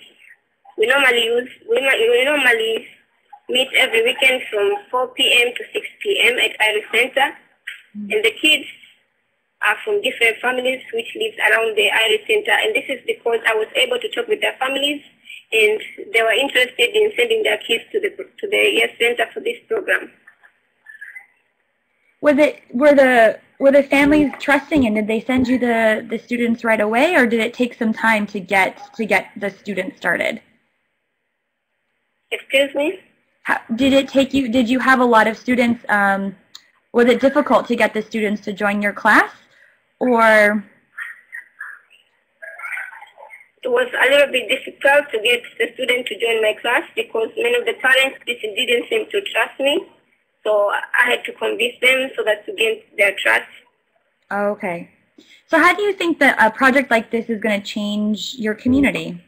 we normally meet every weekend from 4 p.m. to 6 p.m. at Iris Center. And the kids are from different families which live around the Iris Center. And this is because I was able to talk with their families, and they were interested in sending their kids to the YES Center for this program. Were the families trusting, and did they send you the students right away, or did it take some time to get the students started? Excuse me? Did you have a lot of students? Was it difficult to get the students to join your class, or? It was a little bit difficult to get the students to join my class because many of the parents didn't seem to trust me. So I had to convince them so that to gain their trust. Okay. So how do you think that a project like this is going to change your community?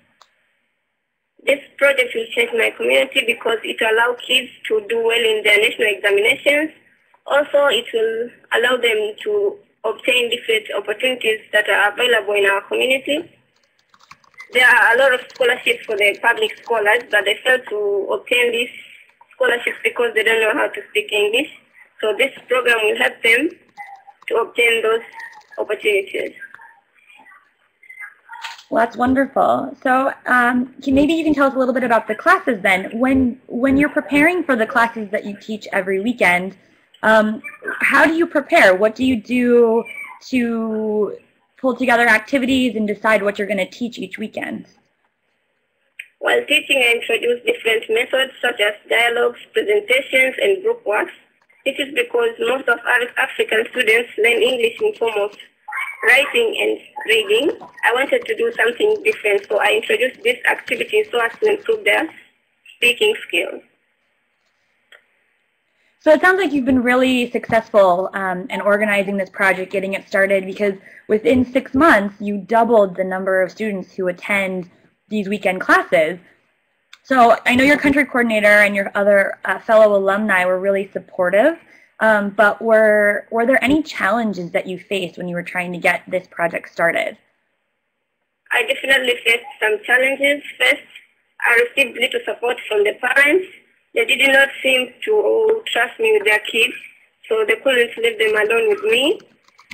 This project will change my community because it will allow kids to do well in their national examinations. Also, it will allow them to obtain different opportunities that are available in our community. There are a lot of scholarships for the public scholars, but they fail to obtain these scholarships because they don't know how to speak English. So this program will help them to obtain those opportunities. Well, that's wonderful. So maybe you can tell us a little bit about the classes then. When you're preparing for the classes that you teach every weekend, how do you prepare? What do you do to pull together activities and decide what you're going to teach each weekend? While teaching, I introduce different methods such as dialogues, presentations, and group works. This is because most of our African students learn English in form of writing and reading. I wanted to do something different, so I introduced this activity so as to improve their speaking skills. So it sounds like you've been really successful in organizing this project, getting it started, because within 6 months, you doubled the number of students who attend these weekend classes. So I know your country coordinator and your other fellow alumni were really supportive, but were there any challenges that you faced when you were trying to get this project started? I definitely faced some challenges. First, I received little support from the parents. They did not seem to trust me with their kids, so they couldn't leave them alone with me.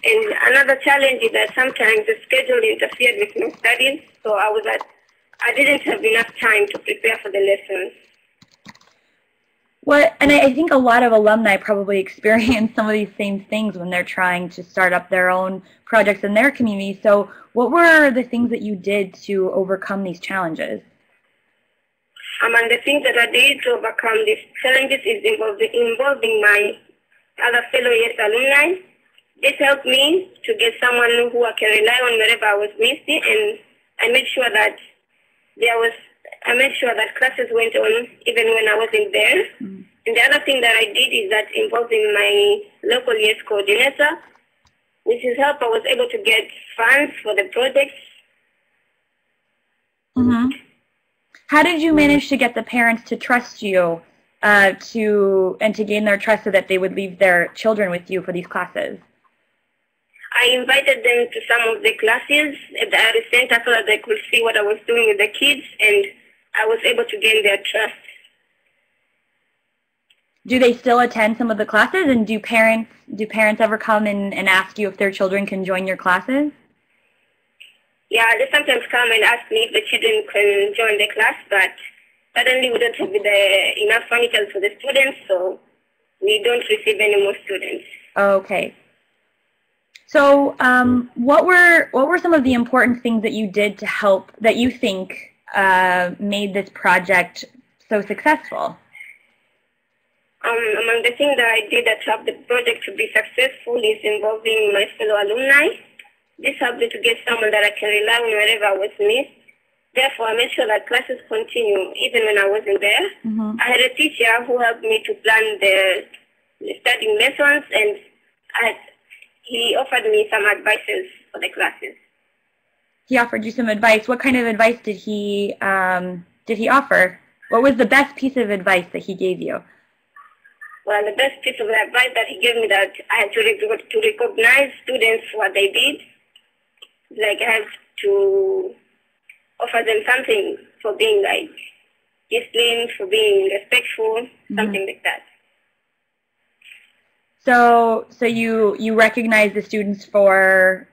And another challenge is that sometimes the schedule interfered with my studies, so I didn't have enough time to prepare for the lessons. And I think a lot of alumni probably experience some of these same things when they're trying to start up their own projects in their community. So what were the things that you did to overcome these challenges? Among the things that I did to overcome these challenges is involving my other fellow YES alumni. This helped me to get someone who I can rely on wherever I was missing, and I made sure that classes went on even when I wasn't there. Mm-hmm. And the other thing that I did is that involving my local YES coordinator, with his help I was able to get funds for the project. Mm-hmm. How did you manage to get the parents to trust you to gain their trust so that they would leave their children with you for these classes? I invited them to some of the classes at the art center so that they could see what I was doing with the kids, and I was able to gain their trust. Do they still attend some of the classes, and do parents ever come and ask you if their children can join your classes? Yeah, they sometimes come and ask me if the children can join the class, but suddenly we don't have enough furniture for the students, so we don't receive any more students. Okay. So what were some of the important things that you did to help, that you think made this project so successful? Among the things that I did that helped the project to be successful is involving my fellow alumni. This helped me to get someone that I can rely on wherever I was missed. Therefore, I made sure that classes continue even when I wasn't there. Mm-hmm. I had a teacher who helped me to plan the studying lessons, and he offered me some advices for the classes. He offered you some advice. What kind of advice did he offer? What was the best piece of advice that he gave you? Well, the best piece of advice that he gave me, that I had to recognize students for what they did. Like, I have to offer them something for being like disciplined, for being respectful, something like that. So you recognize the students for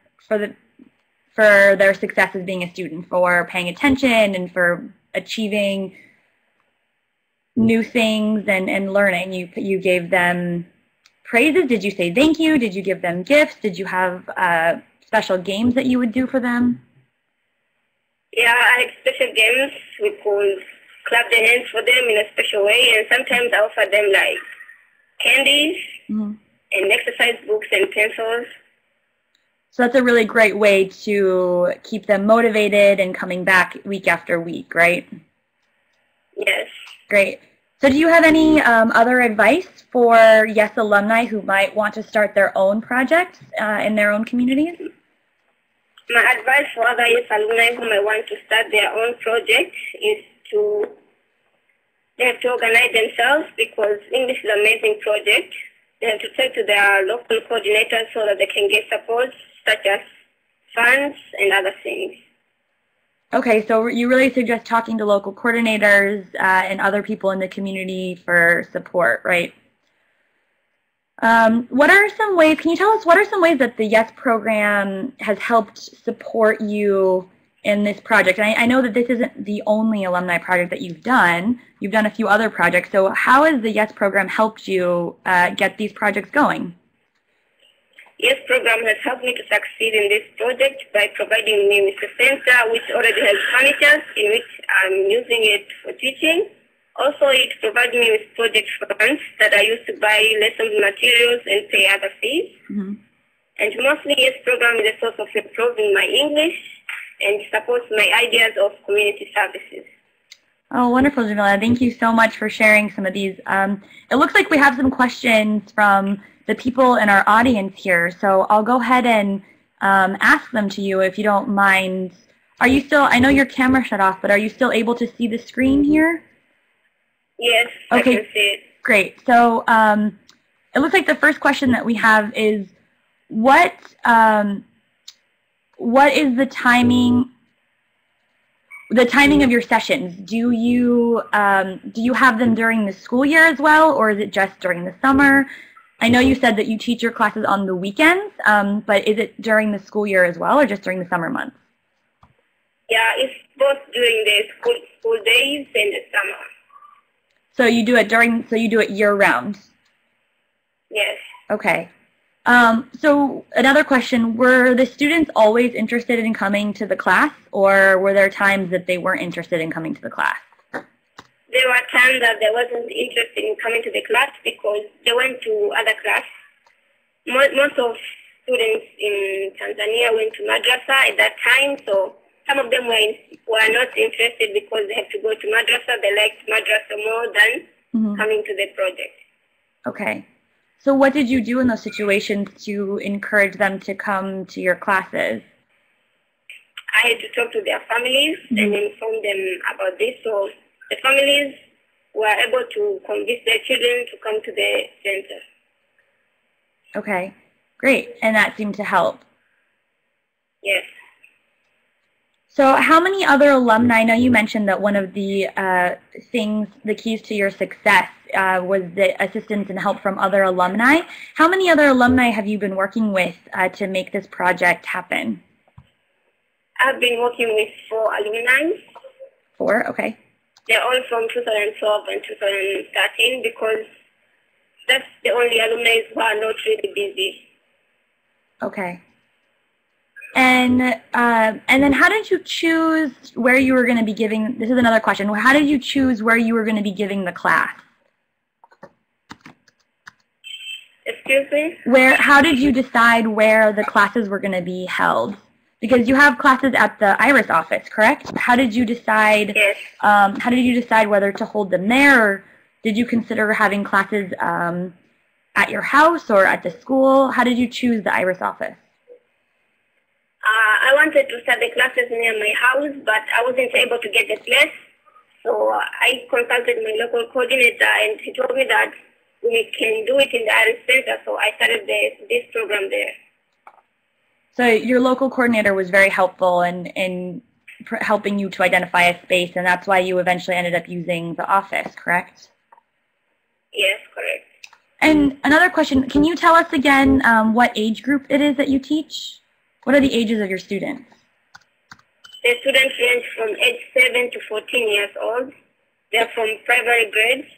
their success as being a student, for paying attention and for achieving new things and learning. You gave them praises. Did you say thank you? Did you give them gifts? Did you have special games that you would do for them? Yeah, I had special games. We could clap their hands for them in a special way, and sometimes I offer them like candies and exercise books and pencils. So that's a really great way to keep them motivated and coming back week after week, right? Yes. Great. So do you have any other advice for YES alumni who might want to start their own projects in their own communities? My advice for other YES alumni who might want to start their own project is they have to organize themselves, because English is an amazing project. They have to talk to their local coordinators so that they can get support, such as funds and other things. Okay, so you really suggest talking to local coordinators and other people in the community for support, right? What are some ways, can you tell us what are some ways that the YES program has helped support you in this project? And I know that this isn't the only alumni project that you've done. You've done a few other projects. So how has the YES program helped you get these projects going? YES program has helped me to succeed in this project by providing me with a center which already has furniture in which I'm using it for teaching. Also, it provides me with project funds that I use to buy lesson materials and pay other fees. And mostly, YES program is a source of improving my English and supports my ideas of community services. Oh, wonderful, Jamila. Thank you so much for sharing some of these. It looks like we have some questions from the people in our audience here, so I'll go ahead and ask them to you if you don't mind. Are you still, I know your camera shut off, but are you still able to see the screen here? Yes, okay. I can see it. Great. So it looks like the first question that we have is, what is the timing of your sessions? Do you have them during the school year as well, or is it just during the summer? I know you said that you teach your classes on the weekends, but is it during the school year as well, or just during the summer months? Yeah, it's both during the school days and the summer. So you do it year round? Yes. Okay. So another question, were the students always interested in coming to the class, or were there times that they weren't interested in coming to the class? There were times that they wasn't interested in coming to the class because they went to other class. Most of students in Tanzania went to madrasa at that time, so some of them were not interested because they have to go to madrasa. They liked madrasa more than coming to the project. Okay. So what did you do in those situations to encourage them to come to your classes? I had to talk to their families and inform them about this. So the families were able to convince their children to come to the center. Okay, great. And that seemed to help? Yes. So how many other alumni, I know you mentioned that one of the the keys to your success was the assistance and help from other alumni. How many other alumni have you been working with to make this project happen? I've been working with 4 alumni. 4, okay. They're all from 2012 and 2013 because that's the only alumni who are not really busy. Okay. And then how did you choose where you were going to be giving, this is another question, how did you choose where you were going to be giving the class? Excuse me? How did you decide where the classes were going to be held? Because you have classes at the IRIS office, correct? How did you decide? Yes. How did you decide whether to hold them there, or did you consider having classes at your house or at the school? How did you choose the IRIS office? I wanted to start the classes near my house, but I wasn't able to get the place. So I consulted my local coordinator, and he told me that we can do it in the IRIS Center. So I started this program there. So your local coordinator was very helpful in helping you to identify a space, and that's why you eventually ended up using the office, correct? Yes, correct. And another question, can you tell us again what age group it is that you teach? What are the ages of your students? The students range from age 7 to 14 years old. They're from primary grades.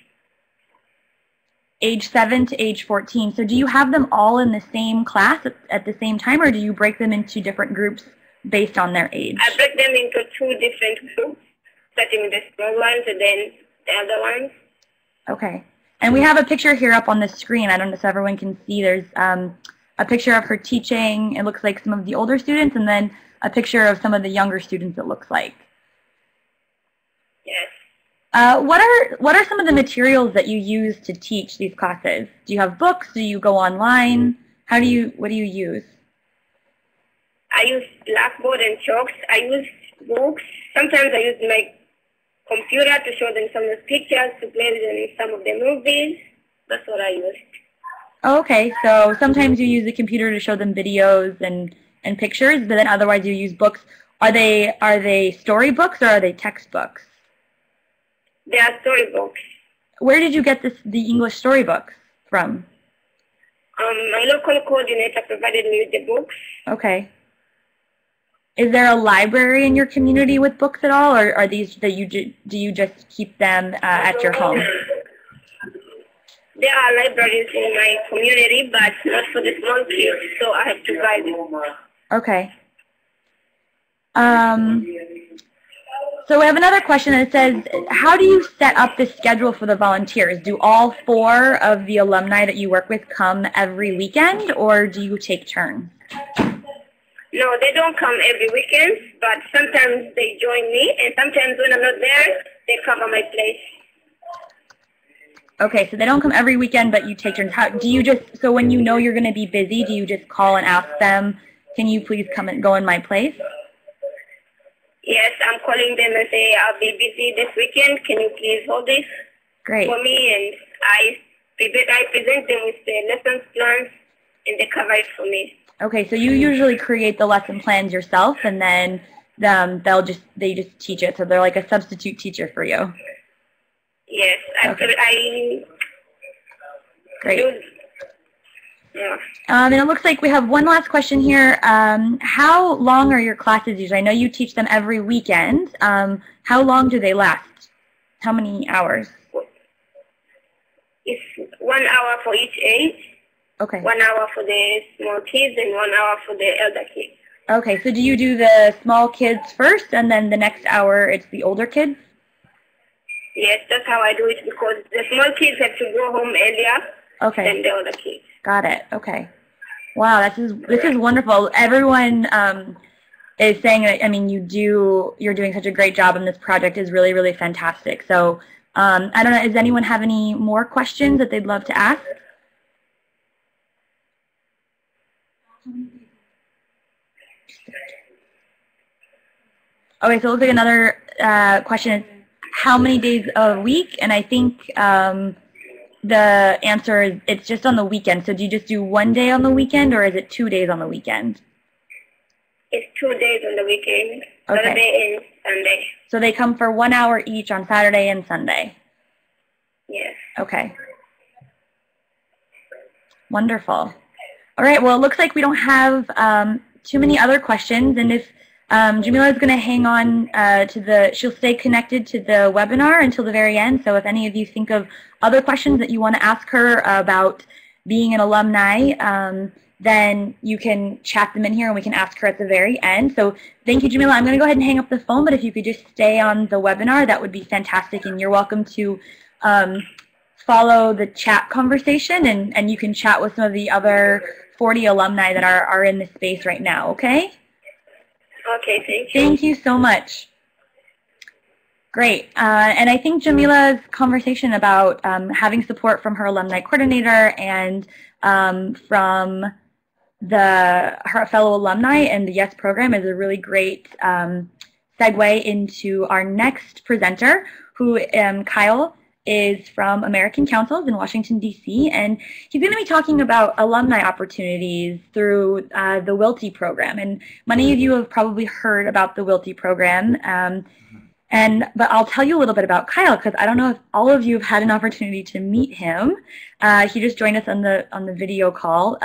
Age 7 to age 14. So do you have them all in the same class at the same time, or do you break them into different groups based on their age? I break them into 2 different groups, starting with the small ones and then the other ones. Okay. And we have a picture here up on the screen. I don't know if everyone can see. There's a picture of her teaching. It looks like some of the older students, and then a picture of some of the younger students, it looks like. Yes. What are some of the materials that you use to teach these classes? Do you have books? Do you go online? What do you use? I use blackboard and chalks. I use books. Sometimes I use my computer to show them some of the pictures, to play with them in some of the movies. That's what I use. Oh, okay, so sometimes you use the computer to show them videos and pictures, but then otherwise you use books. Are they storybooks or are they textbooks? They are storybooks. Where did you get the English storybooks from? My local coordinator provided me with the books. Okay. Is there a library in your community with books at all, or are these that do you just keep them at your home? There are libraries in my community, but not for the small kids, so I have to buy them. Okay. So we have another question that says, how do you set up the schedule for the volunteers? Do all 4 of the alumni that you work with come every weekend, or do you take turns? No, they don't come every weekend, but sometimes they join me, and sometimes when I'm not there, they cover my place. Okay, so they don't come every weekend, but you take turns. How do you just, so when you know you're going to be busy, do you just call and ask them, can you please come and go in my place? Yes, I'm calling them and say, I'll be busy this weekend. Can you please hold this Great. for me? And I present them with the lessons plans, and they cover it for me. Okay, so you usually create the lesson plans yourself, and then they just teach it. So they're like a substitute teacher for you. Yes, Okay. Great. Yeah. And it looks like we have one last question here. How long are your classes usually? I know you teach them every weekend. How long do they last? How many hours? It's 1 hour for each age. Okay. 1 hour for the small kids and 1 hour for the elder kids. Okay, so do you do the small kids first, and then the next hour it's the older kids? Yes, that's how I do it, because the small kids have to go home earlier than the older kids. Got it. Okay. Wow, this is wonderful. Everyone is saying that, I mean, you're doing such a great job, and this project is really, really fantastic. So I don't know, does anyone have any more questions that they'd love to ask? Okay, so it looks like another question is, how many days a week? And I think the answer is it's just on the weekend. So do you just do 1 day on the weekend, or is it 2 days on the weekend? It's 2 days on the weekend, Okay. Saturday and Sunday. So they come for 1 hour each on Saturday and Sunday. Yes. Okay. Wonderful. All right, well, it looks like we don't have too many other questions, and if Jamila is going to hang on she'll stay connected to the webinar until the very end, so if any of you think of other questions that you want to ask her about being an alumni, then you can chat them in here and we can ask her at the very end. So thank you, Jamila. I'm going to go ahead and hang up the phone, but if you could just stay on the webinar, that would be fantastic, and you're welcome to follow the chat conversation, and you can chat with some of the other 40 alumni that are in this space right now, okay? Okay, thank you. Thank you so much. Great. And I think Jamila's conversation about having support from her alumni coordinator and from her fellow alumni and the YES program is a really great segue into our next presenter, who Kyle is from American Councils in Washington, D.C., and he's going to be talking about alumni opportunities through the WILTI program. And many of you have probably heard about the WILTI program, but I'll tell you a little bit about Kyle, because I don't know if all of you have had an opportunity to meet him. He just joined us on the video call.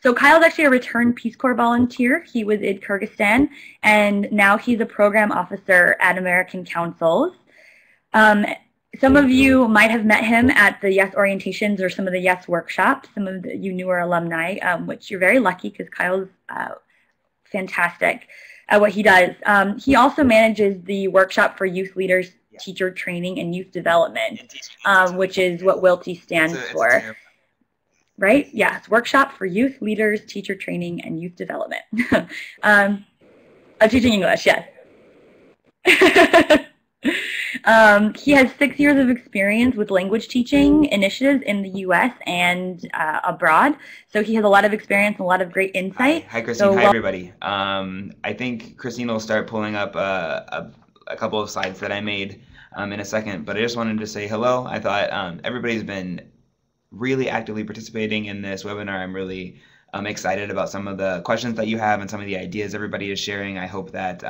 So Kyle's actually a returned Peace Corps volunteer. He was in Kyrgyzstan, and now he's a program officer at American Councils. Some of you might have met him at the YES orientations or some of the YES workshops, some of you newer alumni, which you're very lucky because Kyle's fantastic at what he does. He also manages the workshop for youth leaders, teacher training, and youth development, which is what WILTI stands for. Right? Yes, workshop for youth leaders, teacher training, and youth development. Teaching English, yes. He has 6 years of experience with language teaching initiatives in the U.S. and abroad, so he has a lot of experience and a lot of great insight. Hi Christine. Hi, everybody. I think Christine will start pulling up a couple of slides that I made in a second, but I just wanted to say hello. I thought everybody's been really actively participating in this webinar. I'm really excited about some of the questions that you have and some of the ideas everybody is sharing. I hope that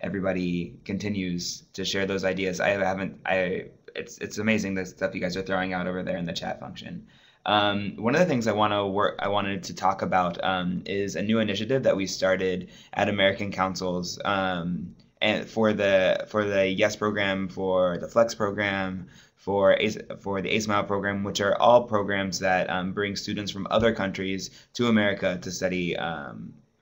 everybody continues to share those ideas. It's amazing the stuff you guys are throwing out over there in the chat function. One of the things I wanted to talk about is a new initiative that we started at American Councils, and for the YES program, for the Flex program, for the A-Smile program, which are all programs that bring students from other countries to America to study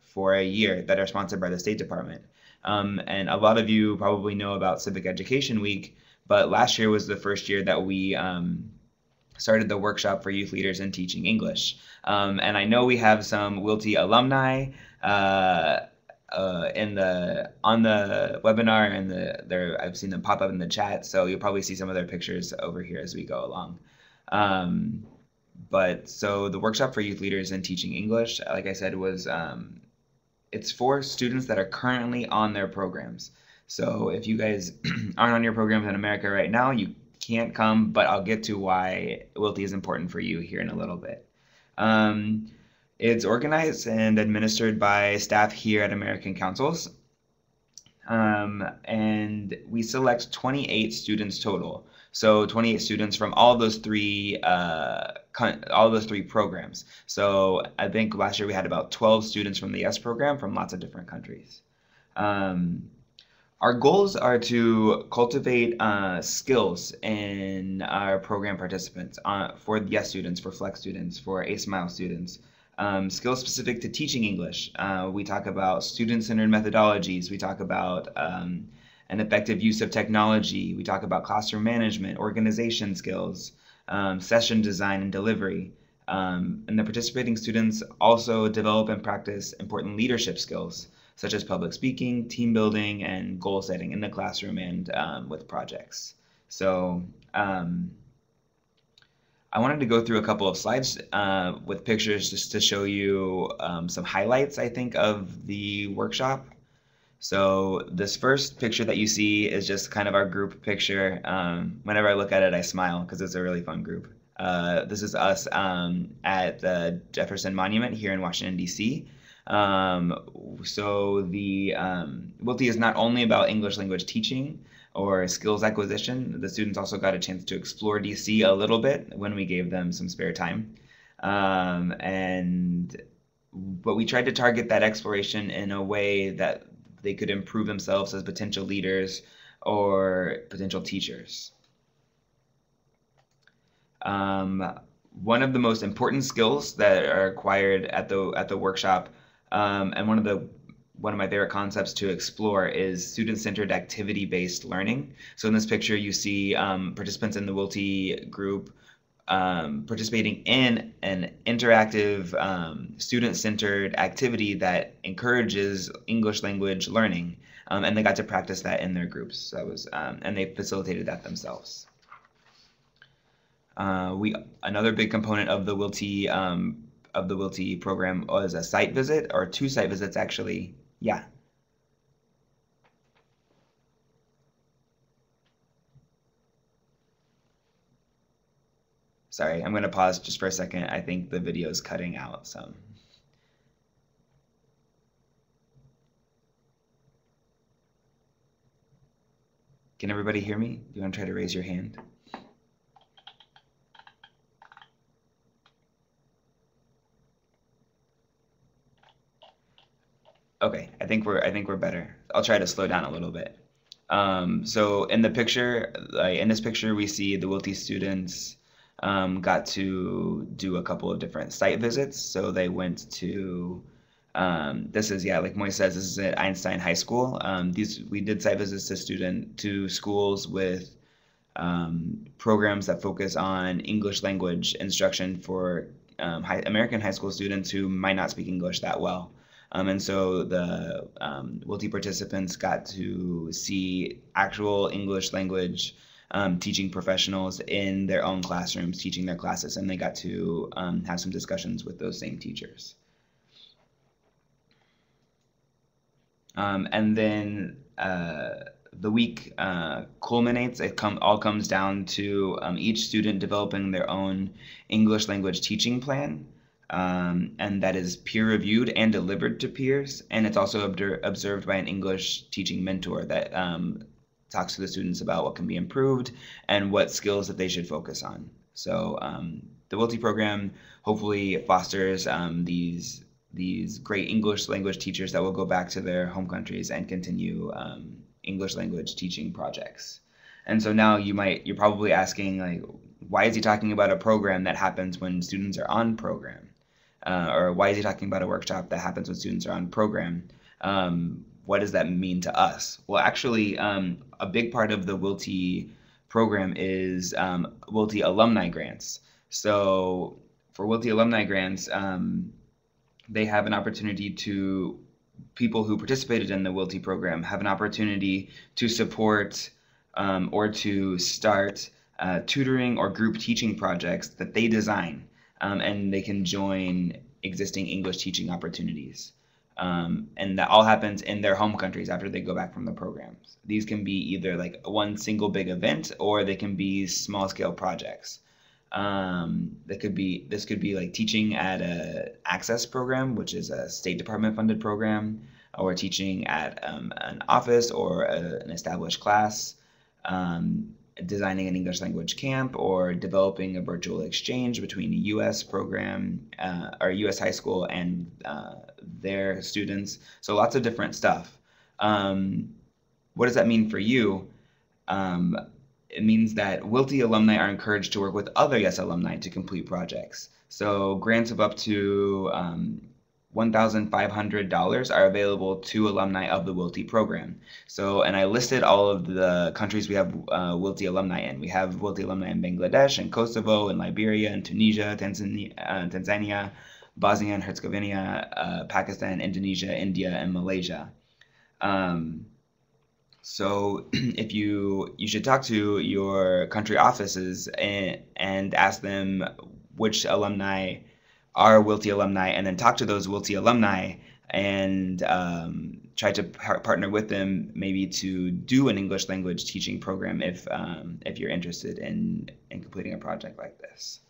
for a year, that are sponsored by the State Department. And a lot of you probably know about Civic Education Week, but last year was the first year that we started the workshop for youth leaders in teaching English. And I know we have some WILTI alumni on the webinar, and I've seen them pop up in the chat, so you'll probably see some of their pictures over here as we go along. But so the workshop for youth leaders in teaching English, like I said, was it's for students that are currently on their programs. So if you guys aren't on your programs in America right now, you can't come, but I'll get to why WILTI is important for you here in a little bit. It's organized and administered by staff here at American Councils. And we select 28 students total. So 28 students from all those three programs. So I think last year we had about 12 students from the YES program from lots of different countries. Our goals are to cultivate skills in our program participants for YES students, for FLEX students, for A-Smile students. Skills specific to teaching English. We talk about student-centered methodologies. We talk about an effective use of technology. We talk about classroom management, organization skills, session design and delivery. And the participating students also develop and practice important leadership skills, such as public speaking, team building, and goal setting in the classroom and with projects. So I wanted to go through a couple of slides with pictures just to show you some highlights, I think, of the workshop. So this first picture that you see is just kind of our group picture. Whenever I look at it, I smile because it's a really fun group. This is us at the Jefferson Monument here in Washington, D.C. So the WILTI is not only about English language teaching or skills acquisition. The students also got a chance to explore DC a little bit when we gave them some spare time. But we tried to target that exploration in a way that they could improve themselves as potential leaders or potential teachers. One of the most important skills that are acquired at the workshop, and one of my favorite concepts to explore, is student-centered activity-based learning. So in this picture, you see participants in the WILTI group participating in an interactive student-centered activity that encourages English language learning, and they got to practice that in their groups. So that was, and they facilitated that themselves. Another big component of the WILTI program was a site visit, or 2 site visits actually. Yeah. Sorry, I'm going to pause just for a second. I think the video is cutting out some. Can everybody hear me? Do you want to try to raise your hand? Okay, I think we're better. I'll try to slow down a little bit. So in the picture, in this picture, we see the WILTI students got to do a couple of different site visits. So they went to this is, yeah, like Moy says, this is at Einstein High School. We did site visits to schools with programs that focus on English language instruction for American high school students who might not speak English that well. And so the WILTI participants got to see actual English language teaching professionals in their own classrooms teaching their classes, and they got to have some discussions with those same teachers. And then the week culminates. It all comes down to each student developing their own English language teaching plan. And that is peer-reviewed and delivered to peers, and it's also observed by an English teaching mentor that talks to the students about what can be improved and what skills that they should focus on. So the WILTI program hopefully fosters these great English language teachers that will go back to their home countries and continue English language teaching projects. And so now you're probably asking, like, why is he talking about a program that happens when students are on program? Or why is he talking about a workshop that happens when students are on program? What does that mean to us? Well, actually, a big part of the WILTI program is WILTI alumni grants. So for WILTI alumni grants, they have an opportunity to people who participated in the WILTI program have an opportunity to support or to start tutoring or group teaching projects that they design, and they can join existing English teaching opportunities. And that all happens in their home countries after they go back from the programs. These can be either like one single big event, or they can be small scale projects. This could be like teaching at a Access program, which is a State Department funded program, or teaching at an office or an established class, designing an English language camp, or developing a virtual exchange between a U.S. program or U.S. high school and their students. So lots of different stuff. What does that mean for you? It means that WILTI alumni are encouraged to work with other YES alumni to complete projects. So grants of up to $1,500 are available to alumni of the WILTI program. So, and I listed all of the countries we have WILTI alumni in. We have WILTI alumni in Bangladesh and Kosovo and Liberia and Tunisia, Tanzania, Bosnia and Herzegovina, Pakistan, Indonesia, India, and Malaysia. So if you should talk to your country offices and ask them which alumni are WILTI alumni, and then talk to those WILTI alumni and try to partner with them maybe to do an English language teaching program if you're interested in completing a project like this.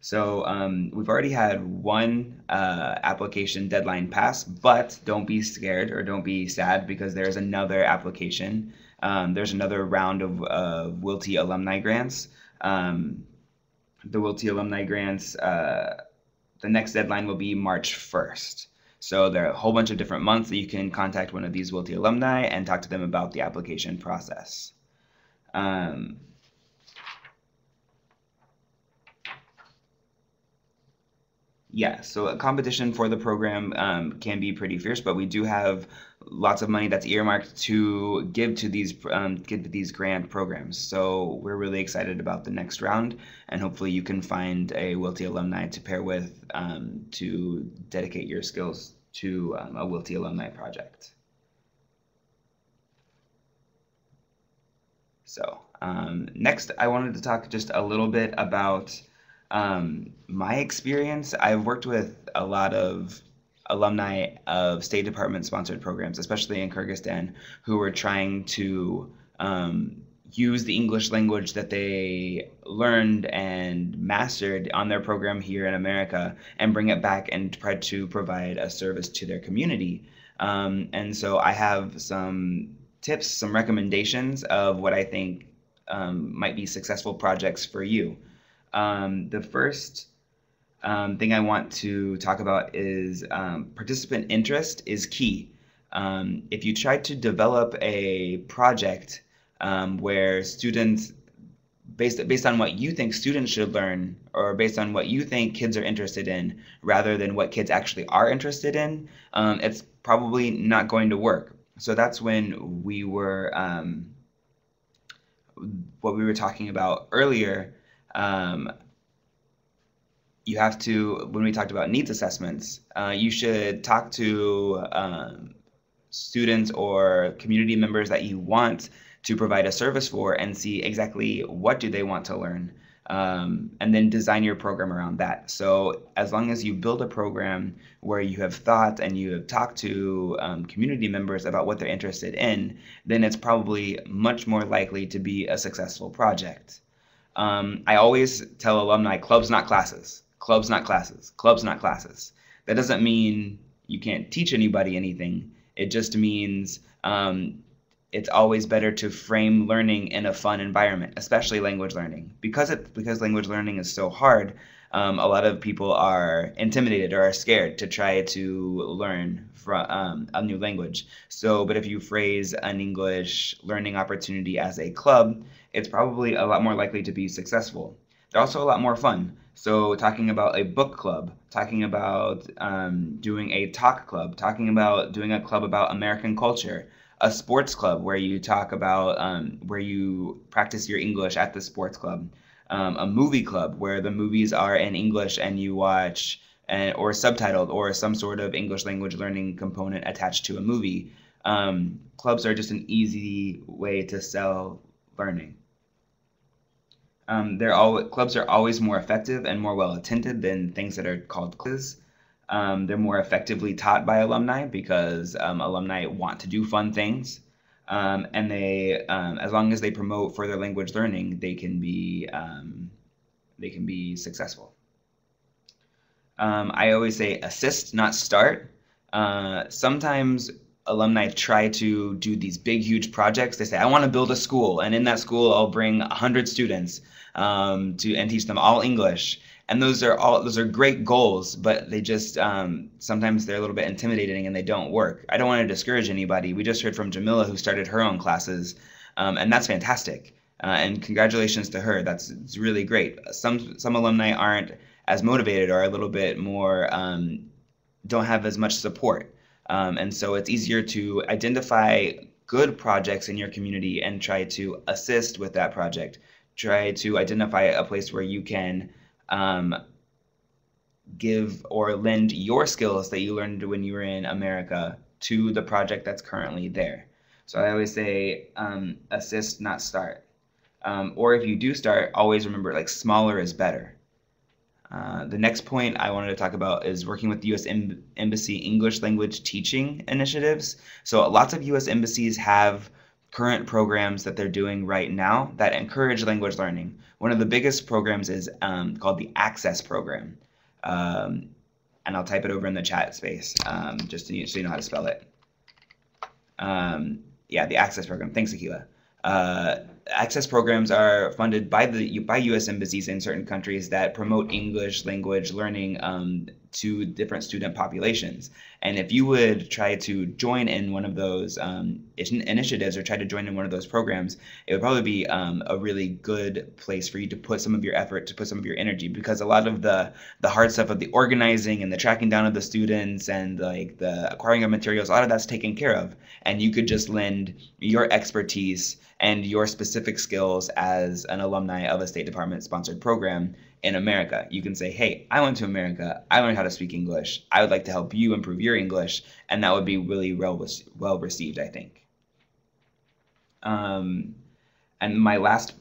So we've already had one application deadline pass, but don't be scared or don't be sad, because there's another application. There's another round of WILTI alumni grants. The WILTI alumni grants, the next deadline will be March 1st. So there are a whole bunch of different months that you can contact one of these WILTI alumni and talk to them about the application process. Yeah, so a competition for the program can be pretty fierce, but we do have lots of money that's earmarked to give to these grant programs. So we're really excited about the next round, and hopefully you can find a WILTI alumni to pair with to dedicate your skills to a WILTI alumni project. So next, I wanted to talk just a little bit about my experience. I've worked with a lot of alumni of State Department sponsored programs, especially in Kyrgyzstan, who were trying to use the English language that they learned and mastered on their program here in America and bring it back and try to provide a service to their community. And so I have some tips, some recommendations of what I think might be successful projects for you. The first thing I want to talk about is participant interest is key. If you try to develop a project where students, based on what you think students should learn, or based on what you think kids are interested in, rather than what kids actually are interested in, it's probably not going to work. So that's when we were, what we were talking about earlier. You have to, when we talked about needs assessments, you should talk to students or community members that you want to provide a service for and see exactly what do they want to learn, and then design your program around that. So as long as you build a program where you have thought and you have talked to community members about what they're interested in, then it's probably much more likely to be a successful project. I always tell alumni, clubs, not classes. Clubs, not classes. Clubs, not classes. That doesn't mean you can't teach anybody anything. It just means it's always better to frame learning in a fun environment, especially language learning. Because language learning is so hard, a lot of people are intimidated or are scared to try to learn from a new language. So, but if you phrase an English learning opportunity as a club, it's probably a lot more likely to be successful. They're also a lot more fun. So talking about a book club, talking about doing a talk club, talking about doing a club about American culture, a sports club where you talk about, where you practice your English at the sports club, a movie club where the movies are in English and you watch or subtitled, or some sort of English language learning component attached to a movie. Clubs are just an easy way to sell learning. Clubs are always more effective and more well attended than things that are called quizzes. They're more effectively taught by alumni because alumni want to do fun things, and they, as long as they promote further language learning, they can be successful. I always say assist, not start. Sometimes alumni try to do these big, huge projects. They say, I want to build a school, and in that school, I'll bring 100 students and teach them all English. And those are great goals, but they just sometimes they're a little bit intimidating and they don't work. I don't want to discourage anybody. We just heard from Jamila, who started her own classes, and that's fantastic. And congratulations to her. It's really great. Some alumni aren't as motivated or a little bit more don't have as much support. And so it's easier to identify good projects in your community and try to assist with that project. Try to identify a place where you can give or lend your skills that you learned when you were in America to the project that's currently there. So I always say assist, not start. Or if you do start, always remember, like, smaller is better. The next point I wanted to talk about is working with the U.S. Embassy English language teaching initiatives. So lots of U.S. embassies have current programs that they're doing right now that encourage language learning. One of the biggest programs is called the Access Program. And I'll type it over in the chat space just so you know how to spell it. Yeah, the Access Program. Thanks, Akila. Access programs are funded by U.S. embassies in certain countries that promote English language learning to different student populations. And if you would try to join in one of those initiatives or try to join in one of those programs, it would probably be a really good place for you to put some of your effort, to put some of your energy, because a lot of the hard stuff of the organizing and the tracking down of the students and like the acquiring of materials, a lot of that's taken care of. And you could just lend your expertise and your specific skills as an alumni of a State Department sponsored program in America. You can say, hey, I went to America, I learned how to speak English, I would like to help you improve your English, and that would be really well received, I think. And my last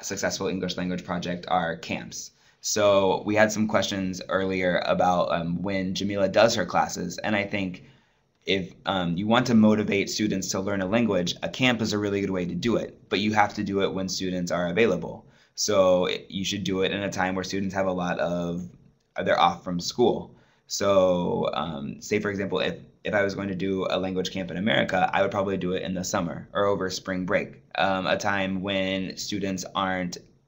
successful English language project are camps. So we had some questions earlier about when Jamila does her classes, and I think if you want to motivate students to learn a language, a camp is a really good way to do it, but you have to do it when students are available. So you should do it in a time where students have they're off from school. So say, for example, if I was going to do a language camp in America, I would probably do it in the summer or over spring break, a time when students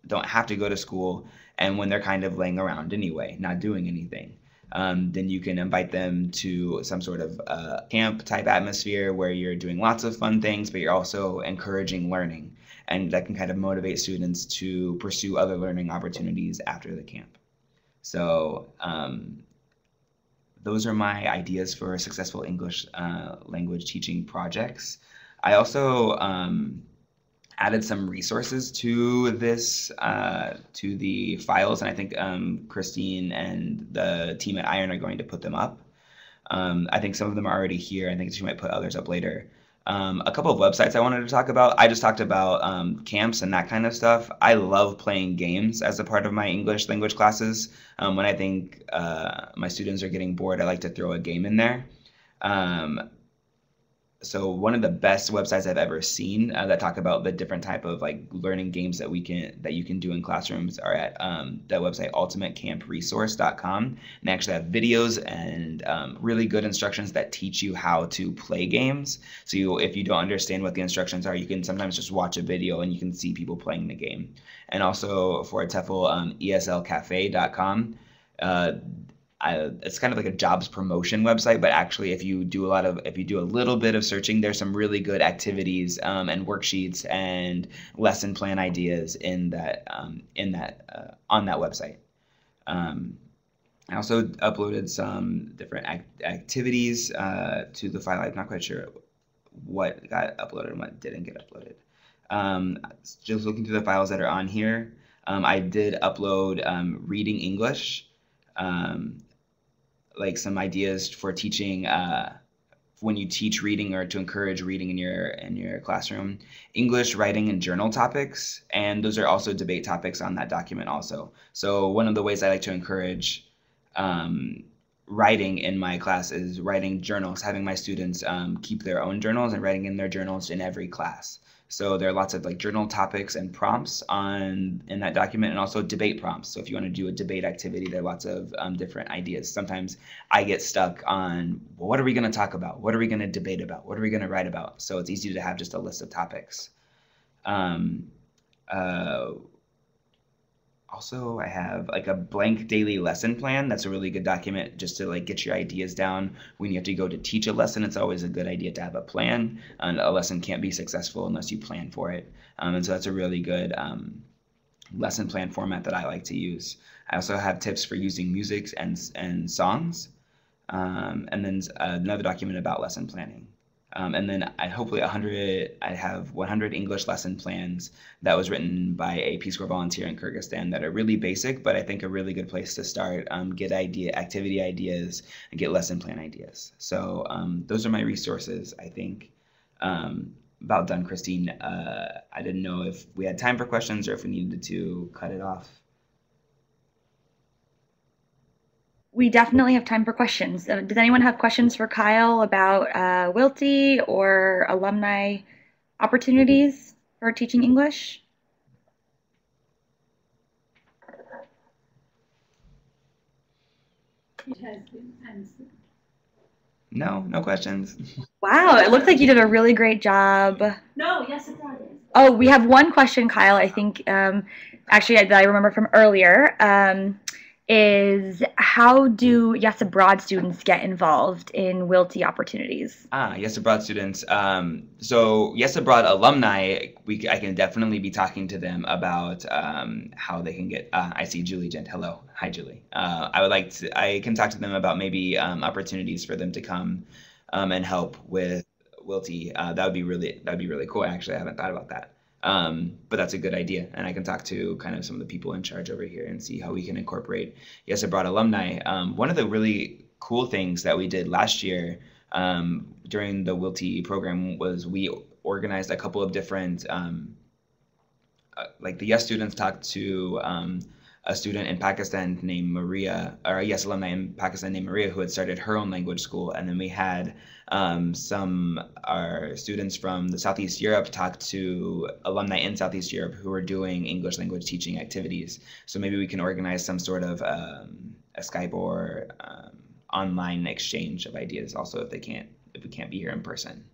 don't have to go to school and when they're kind of laying around anyway, not doing anything. Then you can invite them to some sort of camp type atmosphere where you're doing lots of fun things, but you're also encouraging learning. And that can kind of motivate students to pursue other learning opportunities after the camp. So those are my ideas for successful English language teaching projects. I also added some resources to this, to the files, and I think Christine and the team at Iron are going to put them up. I think some of them are already here. I think she might put others up later. A couple of websites I wanted to talk about. I just talked about camps and that kind of stuff. I love playing games as a part of my English language classes. When I think my students are getting bored, I like to throw a game in there. So one of the best websites I've ever seen that talk about the different type of like learning games that you can do in classrooms are at the website ultimatecampresource.com. And they actually have videos and really good instructions that teach you how to play games. So if you don't understand what the instructions are, you can sometimes just watch a video and you can see people playing the game. And also for TEFL, eslcafe.com. It's kind of like a jobs promotion website, but actually if you do a little bit of searching, there's some really good activities and worksheets and lesson plan ideas on that website. I also uploaded some different activities to the file. I'm not quite sure what got uploaded and what didn't get uploaded. Just looking through the files that are on here, I did upload reading English. like some ideas for teaching when you teach reading or to encourage reading in your classroom, English, writing, and journal topics, and those are also debate topics on that document also. So one of the ways I like to encourage writing in my class is writing journals, having my students keep their own journals and writing in their journals in every class. So there are lots of like journal topics and prompts in that document, and also debate prompts. So if you want to do a debate activity, there are lots of different ideas. Sometimes I get stuck on, well, what are we going to talk about? What are we going to debate about? What are we going to write about? So it's easy to have just a list of topics. Also, I have like a blank daily lesson plan. That's a really good document just to like get your ideas down. When you have to go to teach a lesson, it's always a good idea to have a plan. And a lesson can't be successful unless you plan for it. And so that's a really good lesson plan format that I like to use. I also have tips for using music and songs. And then another document about lesson planning. And then I have 100 English lesson plans that was written by a Peace Corps volunteer in Kyrgyzstan that are really basic, but I think a really good place to start, get activity ideas, and get lesson plan ideas. So those are my resources, I think. About done, Christine. I didn't know if we had time for questions or if we needed to cut it off. We definitely have time for questions. Does anyone have questions for Kyle about Wilty or alumni opportunities for teaching English? It has been answered. No questions. Wow, it looks like you did a really great job. No, yes, it does. Oh, we have one question, Kyle, I think, actually, that I remember from earlier, is how do Yes Abroad students get involved in Wilty opportunities? Yes Abroad students. So Yes Abroad alumni, I can definitely be talking to them about how they can get. I see Julie Gent. Hello, hi Julie. I can talk to them about maybe opportunities for them to come and help with Wilty. That would be really cool. Actually, I haven't thought about that. But that's a good idea, and I can talk to kind of some of the people in charge over here and see how we can incorporate Yes Abroad alumni. One of the really cool things that we did last year during the Wilty program was we organized a couple of different, like the Yes students talked to a student in Pakistan named Maria, or a Yes alumni in Pakistan named Maria, who had started her own language school, and then we had our students from the Southeast Europe talk to alumni in Southeast Europe who are doing English language teaching activities. So maybe we can organize some sort of a Skype or online exchange of ideas also if we can't be here in person.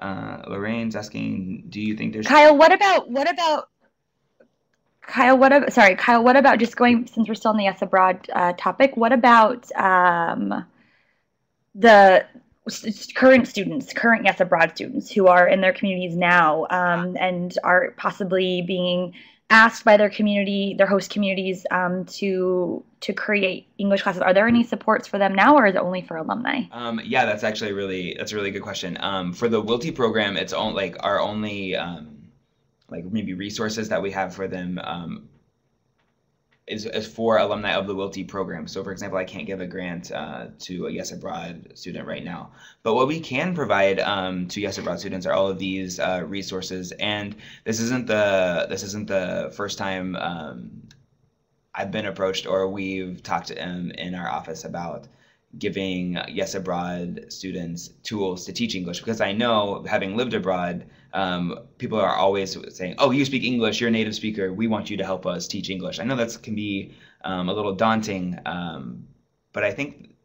Lorraine's asking, do you think there's Kyle, what about just going, since we're still on the Yes Abroad topic, what about the current Yes Abroad students who are in their communities now and are possibly being asked by their host communities to create English classes? Are there any supports for them now, or is it only for alumni? Yeah, that's a really good question. For the Wilty program, it's our only like maybe resources that we have for them is for alumni of the Wilty program. So for example, I can't give a grant to a Yes Abroad student right now, but what we can provide to Yes Abroad students are all of these resources. And this isn't the first time I've been approached or we've talked in our office about giving Yes Abroad students tools to teach English, because I know, having lived abroad, people are always saying, oh, you speak English, you're a native speaker, we want you to help us teach English. I know that can be a little daunting, but I think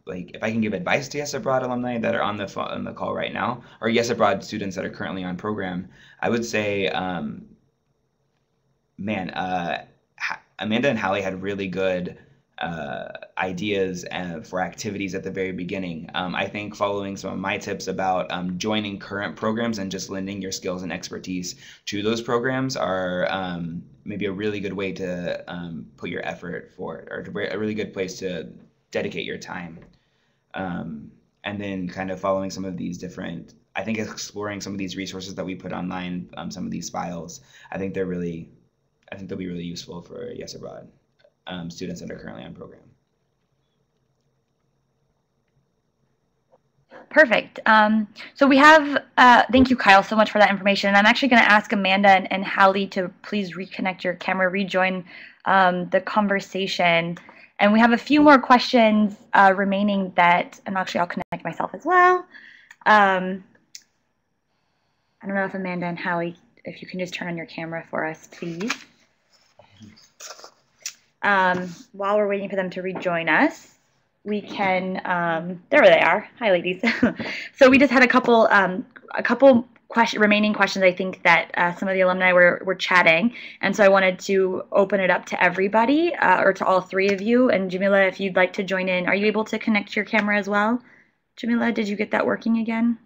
like if I can give advice to Yes Abroad alumni that are on the call right now, or Yes Abroad students that are currently on program, I would say, Amanda and Hallie had really good ideas for activities at the very beginning. I think following some of my tips about joining current programs and just lending your skills and expertise to those programs are maybe a really good way to put your effort forward, or a really good place to dedicate your time. And then kind of following some of these different, I think exploring some of these resources that we put online, some of these files, I think they'll be really useful for Yes Abroad. students that are currently on program. Perfect. So we have, thank you, Kyle, so much for that information. And I'm actually going to ask Amanda and Hallie to please reconnect your camera, rejoin the conversation. And we have a few more questions remaining that, and actually I'll connect myself as well. I don't know if Amanda and Hallie, if you can just turn on your camera for us, please. While we're waiting for them to rejoin us, we can, there they are. Hi, ladies. So we just had a couple remaining questions, I think, that some of the alumni were chatting. And so I wanted to open it up to everybody, or to all three of you. And Jamila, if you'd like to join in, are you able to connect your camera as well? Jamila, did you get that working again?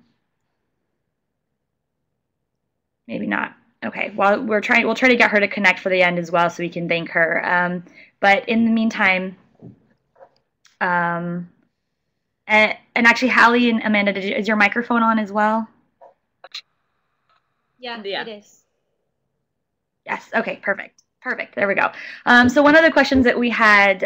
Maybe not. Okay, well, we'll try to get her to connect for the end as well so we can thank her. But in the meantime, and actually, Hallie and Amanda, is your microphone on as well? Yeah, it is. Yes. Okay. Perfect. Perfect. There we go. So one of the questions that we had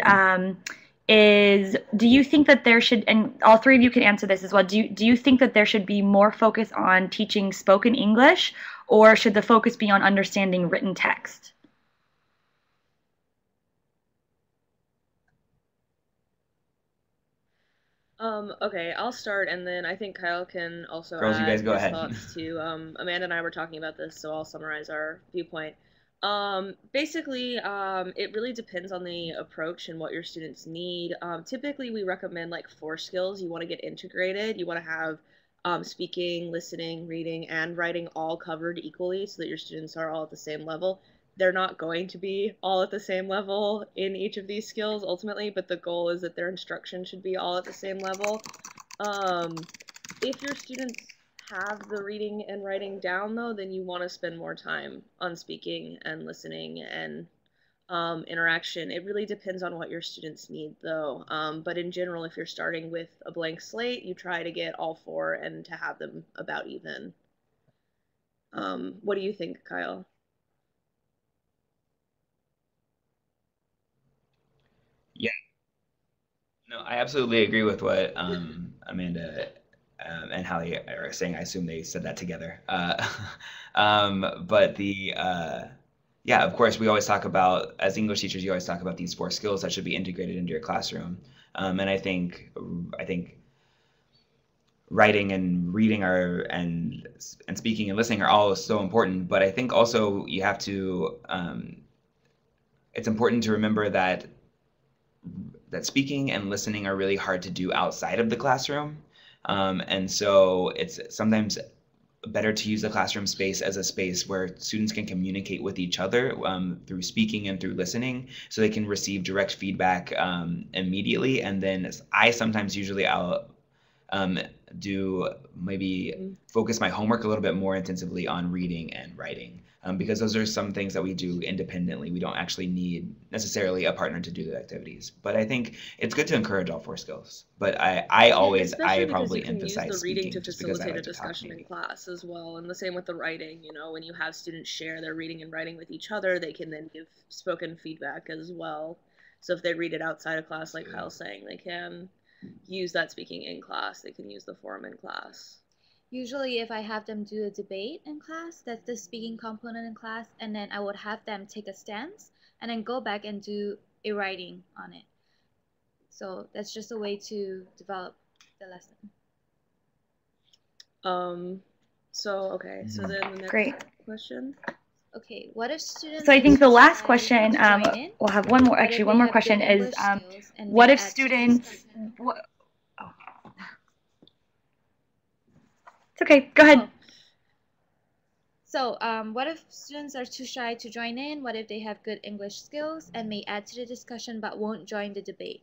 is, do you think that there should, and all three of you can answer this as well, do you think that there should be more focus on teaching spoken English, or should the focus be on understanding written text? Okay, I'll start, and then I think Kyle can also Girls, add you guys go his ahead. thoughts too. Amanda and I were talking about this, so I'll summarize our viewpoint. Basically, it really depends on the approach and what your students need. Typically, we recommend like 4 skills. You want to get integrated. You want to have speaking, listening, reading, and writing all covered equally so that your students are all at the same level. They're not going to be all at the same level in each of these skills ultimately, but the goal is that their instruction should be all at the same level. If your students have the reading and writing down though, then you want to spend more time on speaking and listening and interaction. It really depends on what your students need though. But in general, if you're starting with a blank slate, you try to get all 4 and to have them about even. What do you think, Kyle? Yeah. No, I absolutely agree with what Amanda and Hallie are saying. I assume they said that together. But yeah, of course, we always talk about, as English teachers, you always talk about these 4 skills that should be integrated into your classroom. And I think writing and reading and speaking and listening are all so important. But I think also you have to, it's important to remember that speaking and listening are really hard to do outside of the classroom. And so it's sometimes better to use the classroom space as a space where students can communicate with each other through speaking and through listening, so they can receive direct feedback immediately. And then I sometimes usually I'll do maybe focus my homework a little bit more intensively on reading and writing, because those are some things that we do independently. We don't actually need necessarily a partner to do the activities. But I think it's good to encourage all 4 skills. But I probably emphasize the reading speaking to just because I facilitate like a to talk discussion in maybe. class as well. And the same with the writing, you know, when you have students share their reading and writing with each other, they can then give spoken feedback as well. So if they read it outside of class, like Kyle's saying, they can use that speaking in class. They can use the forum in class. Usually if I have them do a debate in class, that's the speaking component in class, and then I would have them take a stance and then go back and do a writing on it. So that's just a way to develop the lesson. So then the next question. Okay, what if students... So I think the last question, we'll have one more, actually one more question is, what if students... It's okay, go ahead. So what if students are too shy to join in? What if they have good English skills and may add to the discussion but won't join the debate?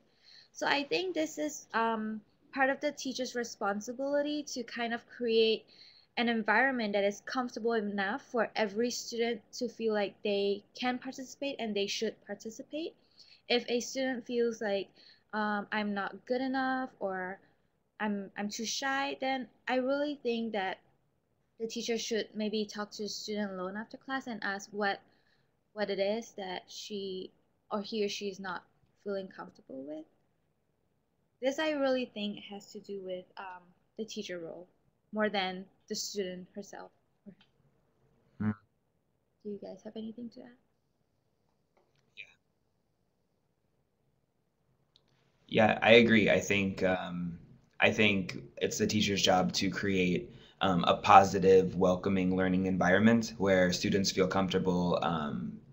So I think this is part of the teacher's responsibility to kind of create an environment that is comfortable enough for every student to feel like they can participate and they should participate. If a student feels like I'm not good enough or I'm too shy, then I really think that the teacher should maybe talk to the student alone after class and ask what it is that she or he or she is not feeling comfortable with. This I really think has to do with the teacher role more than the student herself. Hmm. Do you guys have anything to add? Yeah, I agree. I think it's the teacher's job to create a positive, welcoming learning environment where students feel comfortable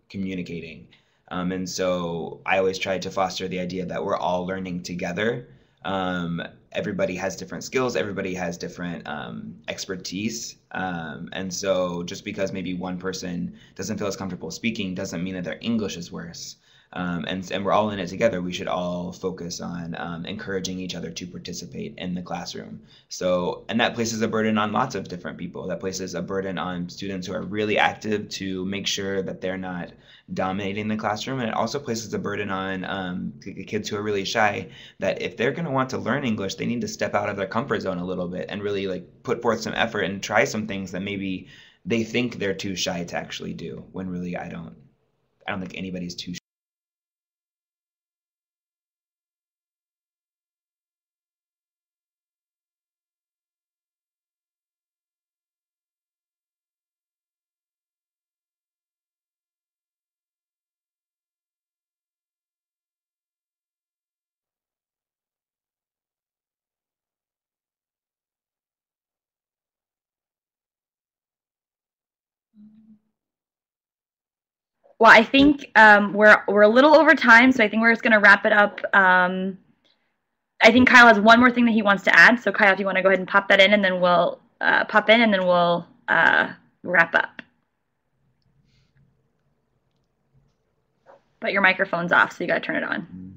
communicating. And so I always try to foster the idea that we're all learning together. Everybody has different skills, everybody has different expertise. And so just because maybe one person doesn't feel as comfortable speaking doesn't mean that their English is worse. And we're all in it together. We should all focus on encouraging each other to participate in the classroom. So, and that places a burden on lots of different people. That places a burden on students who are really active to make sure that they're not dominating the classroom. And it also places a burden on kids who are really shy, that if they're going to want to learn English, they need to step out of their comfort zone a little bit and really like put forth some effort and try some things that maybe they think they're too shy to actually do, when really I don't think anybody's too shy. Well, I think we're a little over time, so I think we're just going to wrap it up. I think Kyle has one more thing that he wants to add. So Kyle, if you want to go ahead and pop that in, and then we'll wrap up. But your microphone's off, so you got to turn it on.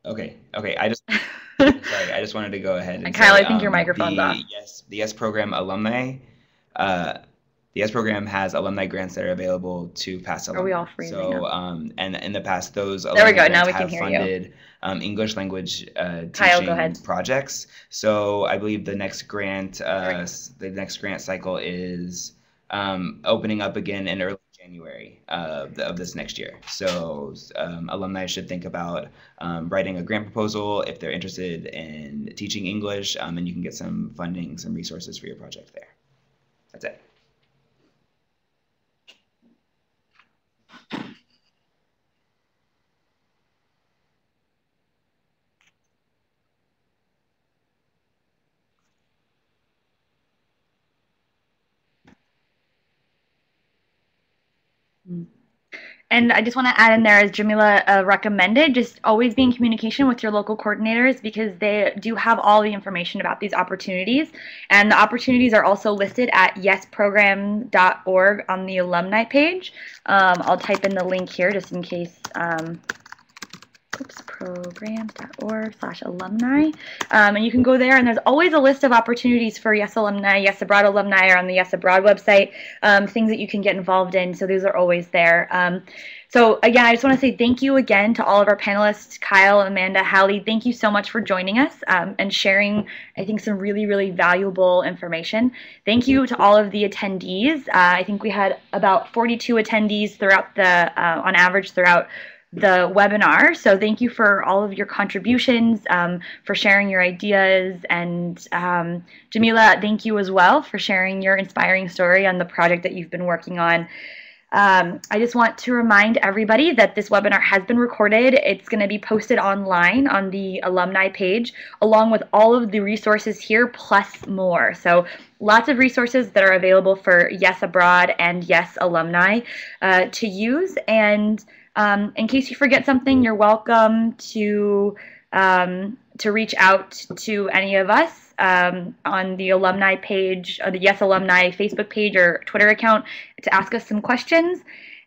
Okay. I just wanted to go ahead and Kyle, say, I think your microphone's off. The YES program alumni. The YES program has alumni grants that are available to past alumni. Are we all freezing? So, and in the past, those there we go. Now we can hear funded English language Kyle, go teaching ahead. projects. So I believe the next grant cycle is opening up again in early January of this next year. So alumni should think about writing a grant proposal if they're interested in teaching English, and you can get some funding, some resources for your project there. That's it. And I just want to add in there, as Jamila recommended, just always be in communication with your local coordinators, because they do have all the information about these opportunities. And the opportunities are also listed at yesprogram.org on the alumni page. I'll type in the link here just in case. Programs.org/alumni. And you can go there, and there's always a list of opportunities for YES alumni, YES Abroad alumni, or on the YES Abroad website, things that you can get involved in. So those are always there. So again, I just want to say thank you again to all of our panelists, Kyle, Amanda, Hallie. Thank you so much for joining us and sharing, I think, some really, really valuable information. Thank you to all of the attendees. I think we had about 42 attendees throughout on average throughout the webinar. So thank you for all of your contributions, for sharing your ideas, and Jamila, thank you as well for sharing your inspiring story on the project that you've been working on. I just want to remind everybody that this webinar has been recorded. It's going to be posted online on the alumni page, along with all of the resources here, plus more. So lots of resources that are available for YES Abroad and YES alumni to use. And in case you forget something, you're welcome to reach out to any of us on the alumni page, or the YES alumni Facebook page or Twitter account, to ask us some questions.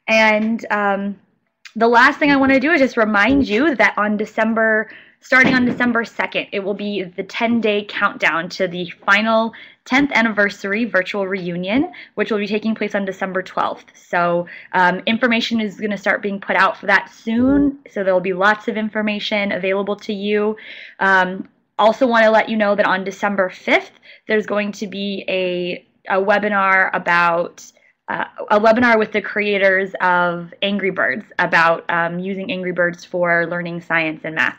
And the last thing I want to do is just remind you that starting on December 2nd, it will be the 10-day countdown to the final 10th anniversary virtual reunion, which will be taking place on December 12th. So information is going to start being put out for that soon. So there will be lots of information available to you. Also want to let you know that on December 5th, there's going to be a webinar about a webinar with the creators of Angry Birds about using Angry Birds for learning science and math.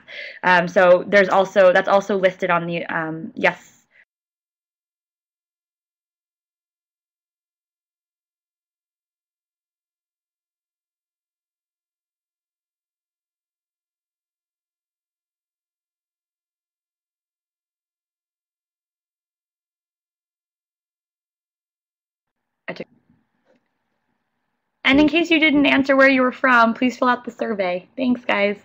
So that's also listed on the yes. And in case you didn't answer where you were from, please fill out the survey. Thanks, guys.